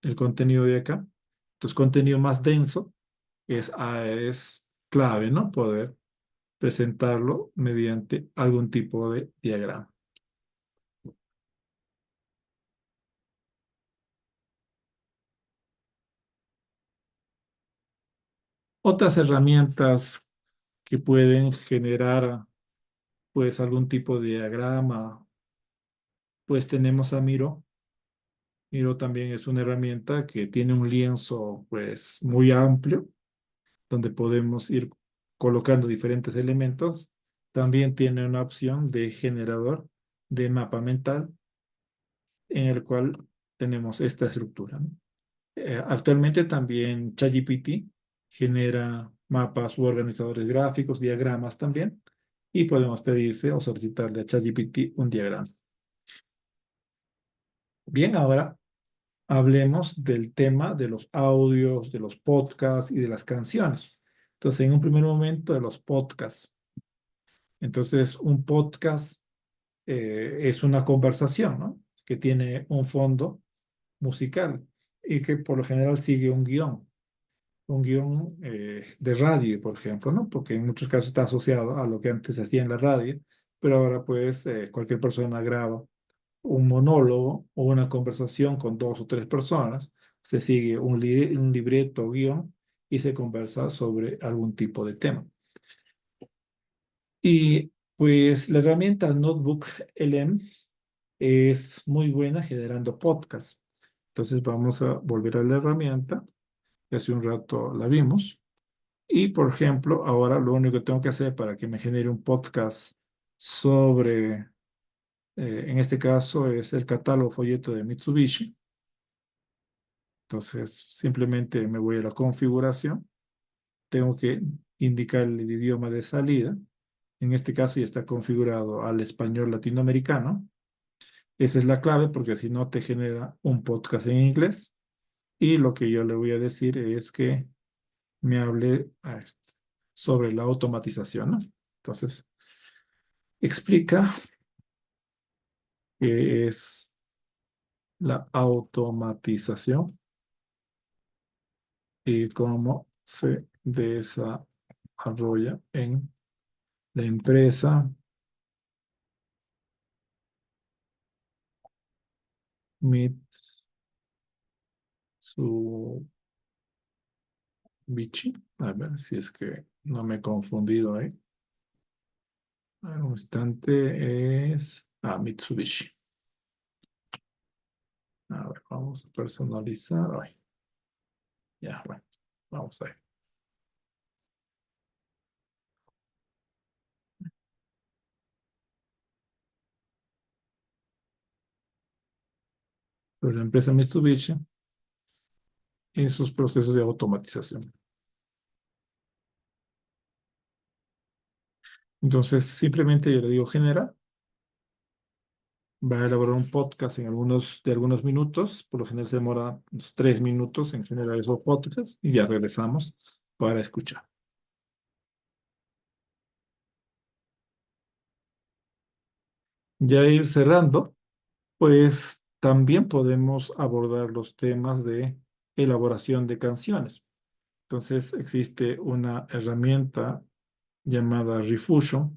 el contenido de acá. Entonces, contenido más denso es clave, ¿no? Poder presentarlo mediante algún tipo de diagrama. Otras herramientas que pueden generar, pues, algún tipo de diagrama, pues tenemos a Miro. Miro también es una herramienta que tiene un lienzo, pues, muy amplio donde podemos ir colocando diferentes elementos. También tiene una opción de generador de mapa mental en el cual tenemos esta estructura, ¿no? Actualmente también ChatGPT genera mapas u organizadores gráficos, diagramas también, y podemos pedirse o solicitarle a ChatGPT un diagrama. Bien, ahora hablemos del tema de los audios, de los podcasts y de las canciones. Entonces, en un primer momento, de los podcasts. Entonces, un podcast es una conversación, ¿no? Que tiene un fondo musical y que por lo general sigue un guión de radio, por ejemplo, ¿no? Porque en muchos casos está asociado a lo que antes se hacía en la radio, pero ahora pues cualquier persona graba un monólogo o una conversación con dos o tres personas, se sigue un libreto o guión y se conversa sobre algún tipo de tema. Y pues la herramienta Notebook LM es muy buena generando podcasts. Entonces vamos a volver a la herramienta, que hace un rato la vimos. Y por ejemplo, ahora lo único que tengo que hacer para que me genere un podcast sobre, en este caso es el catálogo folleto de Mitsubishi. Entonces simplemente me voy a la configuración. Tengo que indicar el idioma de salida. En este caso ya está configurado al español latinoamericano. Esa es la clave porque si no te genera un podcast en inglés. Y lo que yo le voy a decir es que me hable sobre la automatización, ¿no? Entonces, explica qué es la automatización y cómo se desarrolla en la empresa Mitsubishi. A ver si es que no me he confundido ahí. Un instante es... Mitsubishi. A ver, vamos a personalizar. Ay, ya, bueno, vamos a ver. por la empresa Mitsubishi en sus procesos de automatización. Entonces, simplemente yo le digo genera, va a elaborar un podcast de algunos minutos, por lo general se demora unos 3 minutos en generar esos podcasts y ya regresamos para escuchar. Ya ir cerrando, pues también podemos abordar los temas de elaboración de canciones. Entonces existe una herramienta llamada Refusion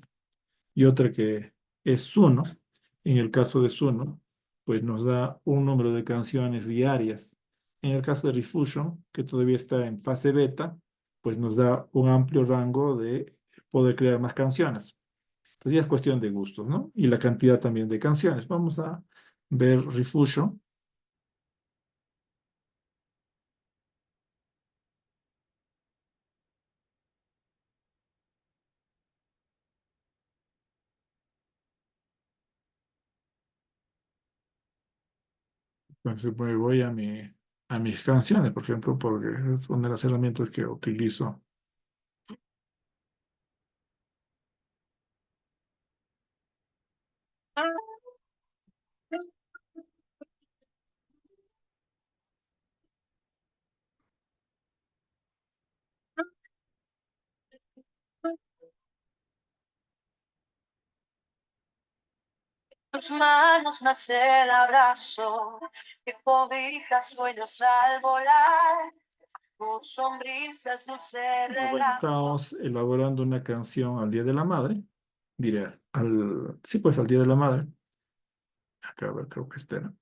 y otra que es Suno. En el caso de Suno, pues nos da un número de canciones diarias. En el caso de Refusion, que todavía está en fase beta, pues nos da un amplio rango de poder crear más canciones. Entonces ya es cuestión de gustos, ¿no? Y la cantidad también de canciones. Vamos a ver Refusion. Entonces pues voy a mis canciones, por ejemplo, porque es una de las herramientas que utilizo. Tus manos nace el abrazo que cobija sueños al volar. Tu sonrisa es dulce Bueno, regalo. estamos elaborando una canción al Día de la Madre. Diré, sí, pues al Día de la Madre. Acá, a ver, creo que este era.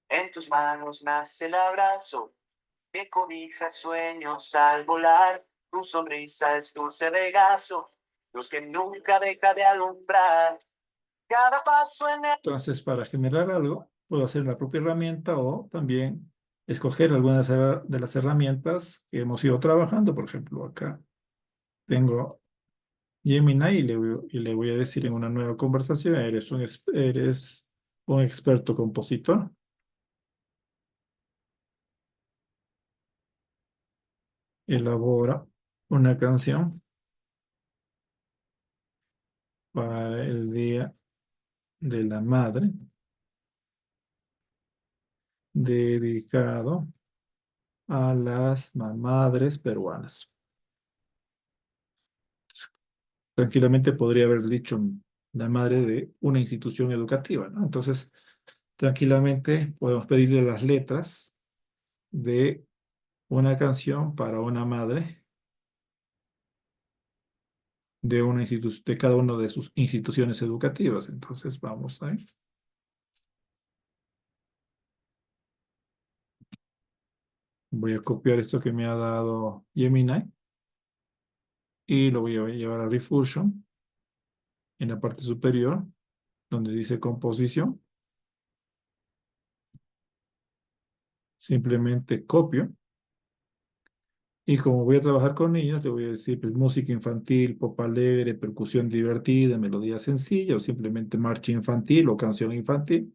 En tus manos nace el abrazo que cobija sueños al volar. Tu sonrisa es dulce regazo, luz que nunca deja de alumbrar. Cada paso en el... Entonces, para generar algo, puedo hacer la propia herramienta o también escoger algunas de las herramientas que hemos ido trabajando. Por ejemplo, acá tengo Gemini y le voy a decir en una nueva conversación, eres un experto compositor. Elabora una canción para el Día de la Madre dedicado a las madres peruanas. Tranquilamente podría haber dicho la madre de una institución educativa, ¿no? Entonces, tranquilamente podemos pedirle las letras de una canción para una madre de de cada una de sus instituciones educativas. Entonces, vamos ahí. Voy a copiar esto que me ha dado Gemini y lo voy a llevar a Refusion en la parte superior, donde dice composición. Simplemente copio y como voy a trabajar con niños, le voy a decir pues, música infantil, pop alegre, percusión divertida, melodía sencilla o simplemente marcha infantil o canción infantil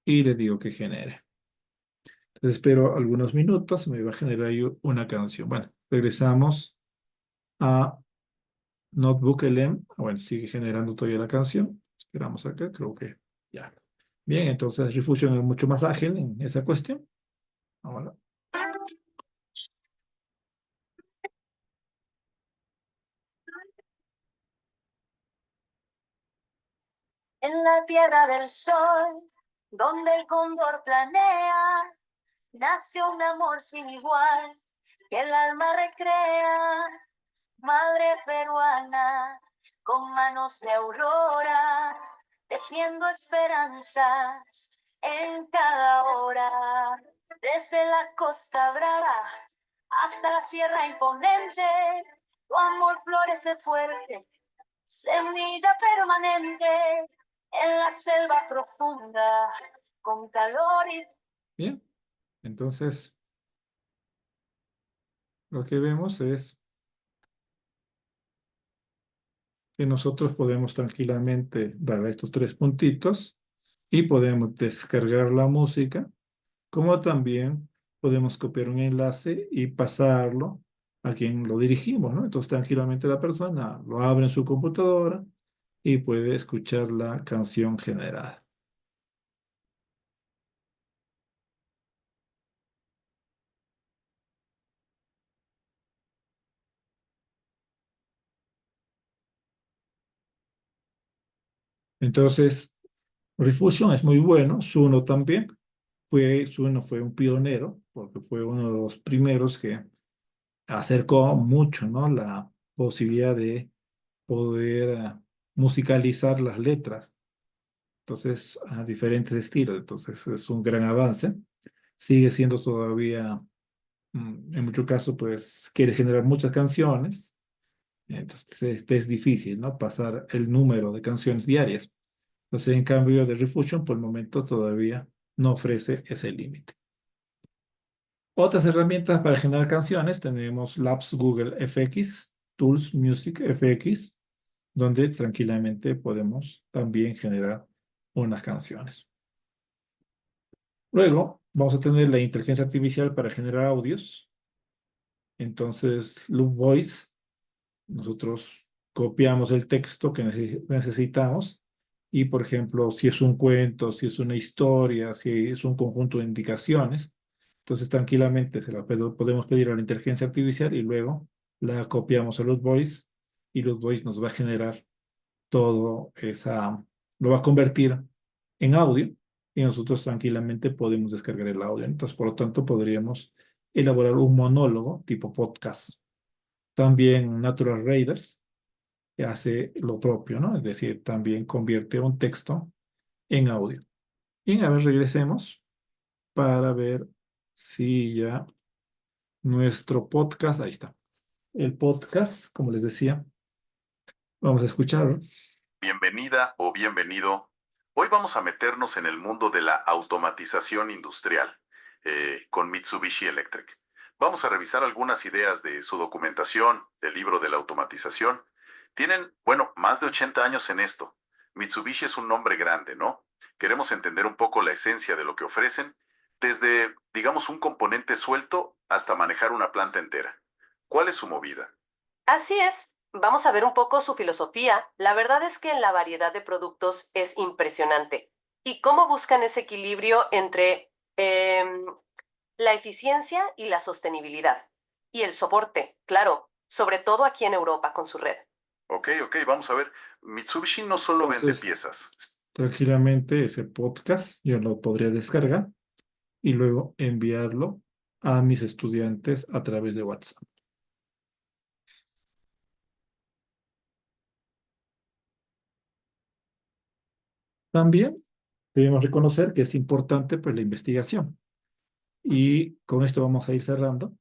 y le digo que genere. Entonces espero algunos minutos, me va a generar ahí una canción. Bueno, regresamos a Notebook LM. Bueno, sigue generando todavía la canción. Esperamos acá, creo que ya. Bien, entonces Refusion es mucho más ágil en esa cuestión. Ahora, En la tierra del sol, donde el cóndor planea, nace un amor sin igual que el alma recrea. Madre peruana, con manos de aurora, tejiendo esperanzas en cada hora. Desde la costa brava hasta la sierra imponente, Tu amor florece fuerte, semilla permanente en la selva profunda, con calor y... Bien, entonces lo que vemos es que nosotros podemos tranquilamente dar a estos tres puntitos y podemos descargar la música, como también podemos copiar un enlace y pasarlo a quien lo dirigimos, ¿no? Entonces tranquilamente la persona lo abre en su computadora y puede escuchar la canción generada. Entonces, Refusion es muy bueno, Suno también. Suno fue un pionero porque fue uno de los primeros que acercó mucho, ¿no? La posibilidad de poder musicalizar las letras. Entonces, a diferentes estilos. Entonces, es un gran avance. Sigue siendo todavía, en muchos casos, pues, quiere generar muchas canciones. Entonces, es difícil, ¿no? Pasar el número de canciones diarias. Entonces, en cambio, de Refusion, por el momento, todavía no ofrece ese límite. Otras herramientas para generar canciones tenemos Labs Google FX, Tools Music FX, donde tranquilamente podemos también generar unas canciones. Luego vamos a tener la inteligencia artificial para generar audios. Entonces, Loop Voice, nosotros copiamos el texto que necesitamos y, por ejemplo, si es un cuento, si es una historia, si es un conjunto de indicaciones, entonces tranquilamente podemos pedir a la inteligencia artificial y luego la copiamos a Loop Voice y Loop Voice nos va a generar lo va a convertir en audio y nosotros tranquilamente podemos descargar el audio. Entonces, por lo tanto, podríamos elaborar un monólogo tipo podcast. También Natural Raiders hace lo propio, ¿no? Es decir, también convierte un texto en audio. Y a ver, regresemos para ver si ya nuestro podcast, ahí está. El podcast, como les decía, vamos a escuchar. Bienvenida o bienvenido. Hoy vamos a meternos en el mundo de la automatización industrial con Mitsubishi Electric. Vamos a revisar algunas ideas de su documentación, del libro de la automatización. Tienen, bueno, más de 80 años en esto. Mitsubishi es un nombre grande, ¿no? Queremos entender un poco la esencia de lo que ofrecen, desde, digamos, un componente suelto hasta manejar una planta entera. ¿Cuál es su movida? Así es. Vamos a ver un poco su filosofía. La verdad es que la variedad de productos es impresionante. Y cómo buscan ese equilibrio entre la eficiencia y la sostenibilidad. Y el soporte, claro, sobre todo aquí en Europa con su red. Ok, vamos a ver. Mitsubishi no solo vende Entonces, piezas. tranquilamente ese podcast yo lo podría descargar y luego enviarlo a mis estudiantes a través de WhatsApp. También debemos reconocer que es importante pues, la investigación. Y con esto vamos a ir cerrando.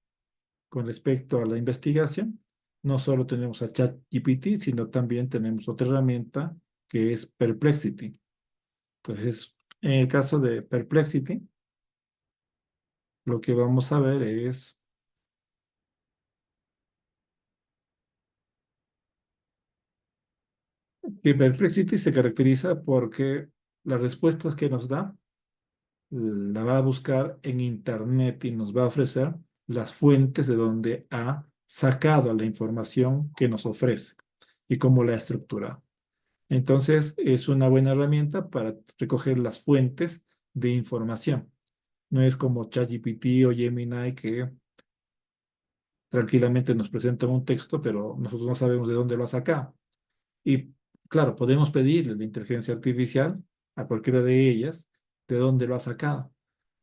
Con respecto a la investigación, no solo tenemos a ChatGPT, sino también tenemos otra herramienta que es Perplexity. Entonces, en el caso de Perplexity, lo que vamos a ver es que Perplexity se caracteriza porque las respuestas que nos da la va a buscar en Internet y nos va a ofrecer las fuentes de donde ha sacado la información que nos ofrece y cómo la ha estructurado. Entonces, es una buena herramienta para recoger las fuentes de información. No es como ChatGPT o Gemini que tranquilamente nos presentan un texto, pero nosotros no sabemos de dónde lo ha sacado. Y claro, podemos pedirle a la inteligencia artificial, a cualquiera de ellas, de dónde lo ha sacado.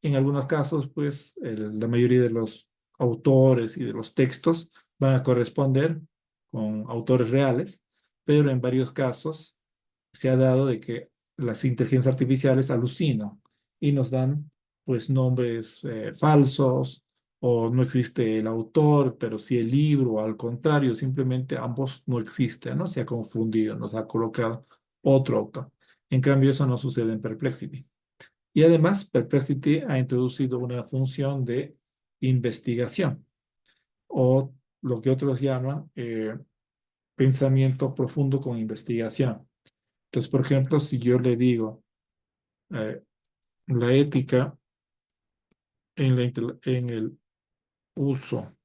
En algunos casos, pues, la mayoría de los autores y de los textos van a corresponder con autores reales, pero en varios casos se ha dado de que las inteligencias artificiales alucinan y nos dan, pues, nombres falsos o no existe el autor, pero sí el libro, o al contrario, simplemente ambos no existen, ¿no? Se ha confundido, nos ha colocado otro autor. En cambio, eso no sucede en Perplexity. Y además, Perplexity ha introducido una función de investigación, o lo que otros llaman pensamiento profundo con investigación. Entonces, por ejemplo, si yo le digo la ética en el uso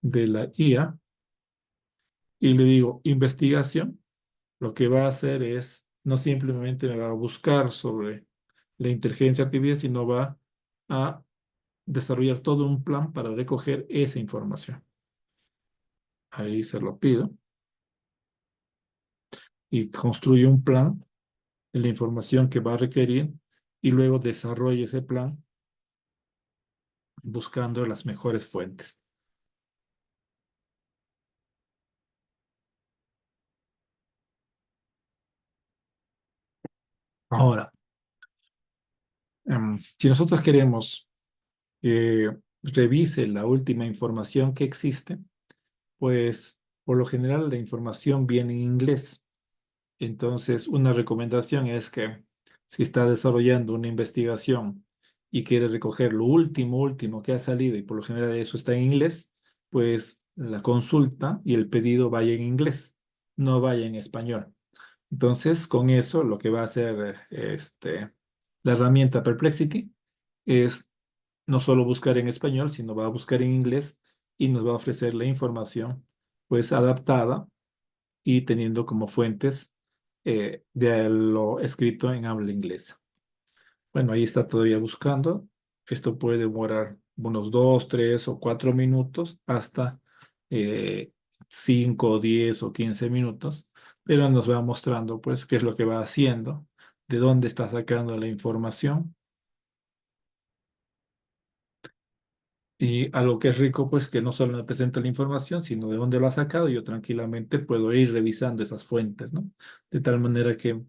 de la IA y le digo investigación, lo que va a hacer es no simplemente me va a buscar sobre la inteligencia artificial, sino va a desarrollar todo un plan para recoger esa información. Ahí se lo pido y construye un plan de la información que va a requerir y luego desarrolla ese plan buscando las mejores fuentes. Ahora, si nosotros queremos que revise la última información que existe, pues por lo general la información viene en inglés. Entonces, una recomendación es que si está desarrollando una investigación y quiere recoger lo último que ha salido, y por lo general eso está en inglés, pues la consulta y el pedido vaya en inglés, no vaya en español. Entonces, con eso, lo que va a hacer la herramienta Perplexity es no solo buscar en español, sino va a buscar en inglés y nos va a ofrecer la información pues adaptada y teniendo como fuentes de lo escrito en habla inglesa. Bueno, ahí está todavía buscando. Esto puede demorar unos 2, 3 o 4 minutos hasta 5, 10 o 15 minutos, pero nos va mostrando pues qué es lo que va haciendo, de dónde está sacando la información. Y algo que es rico, pues que no solo me presenta la información, sino de dónde lo ha sacado. Yo tranquilamente puedo ir revisando esas fuentes, ¿no? De tal manera que,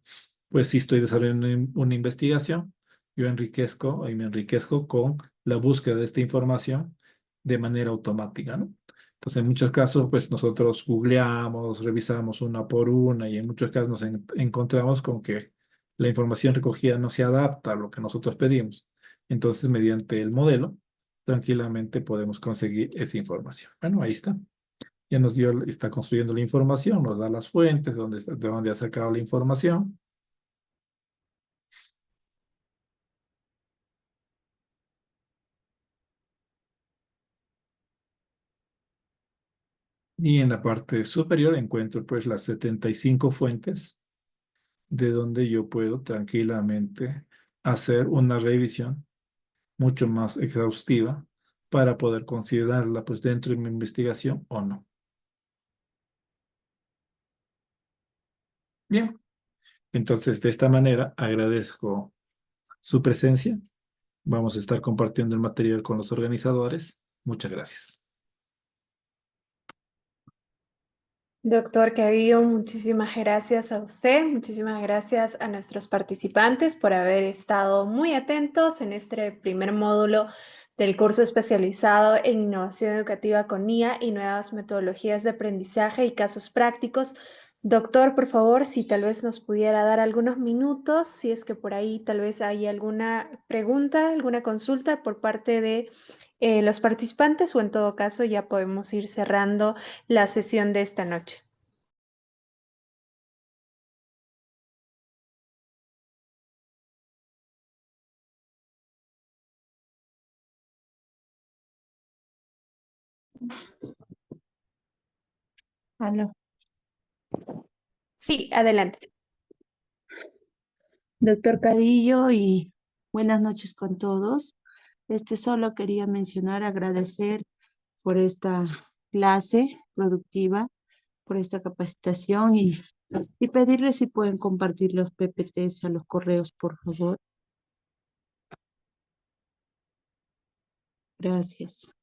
pues si estoy desarrollando una investigación, yo enriquezco y me enriquezco con la búsqueda de esta información de manera automática, ¿no? Entonces, en muchos casos, pues nosotros googleamos, revisamos una por una y en muchos casos nos encontramos con que la información recogida no se adapta a lo que nosotros pedimos. Entonces, mediante el modelo, tranquilamente podemos conseguir esa información. Bueno, ahí está. Ya nos dio, está construyendo la información, nos da las fuentes, de dónde ha sacado la información. Y en la parte superior encuentro pues las 75 fuentes de donde yo puedo tranquilamente hacer una revisión mucho más exhaustiva para poder considerarla pues dentro de mi investigación o no. Bien, entonces de esta manera agradezco su presencia. Vamos a estar compartiendo el material con los organizadores. Muchas gracias. Doctor Cadillo, muchísimas gracias a usted, muchísimas gracias a nuestros participantes por haber estado muy atentos en este primer módulo del curso especializado en innovación educativa con IA y nuevas metodologías de aprendizaje y casos prácticos. Doctor, por favor, si tal vez nos pudiera dar algunos minutos, si es que por ahí tal vez hay alguna pregunta, alguna consulta por parte de los participantes o en todo caso ya podemos ir cerrando la sesión de esta noche. Aló. Sí, adelante. Doctor Cadillo y buenas noches con todos. Solo quería mencionar, agradecer por esta clase productiva, por esta capacitación y pedirles si pueden compartir los PPTs a los correos, por favor. Gracias.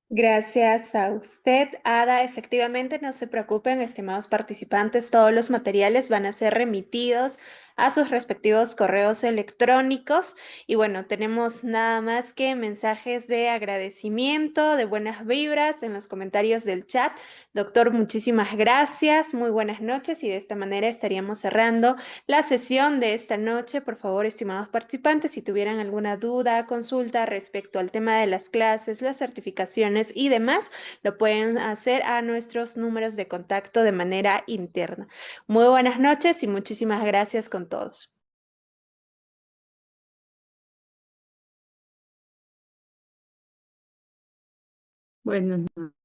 Gracias a usted, Ada. Efectivamente, no se preocupen, estimados participantes, todos los materiales van a ser remitidos a sus respectivos correos electrónicos. Y bueno, tenemos nada más que mensajes de agradecimiento, de buenas vibras en los comentarios del chat. Doctor, muchísimas gracias, muy buenas noches y de esta manera estaríamos cerrando la sesión de esta noche. Por favor, estimados participantes, si tuvieran alguna duda, consulta respecto al tema de las clases, las certificaciones y demás, lo pueden hacer a nuestros números de contacto de manera interna. Muy buenas noches y muchísimas gracias con todos. Buenas noches.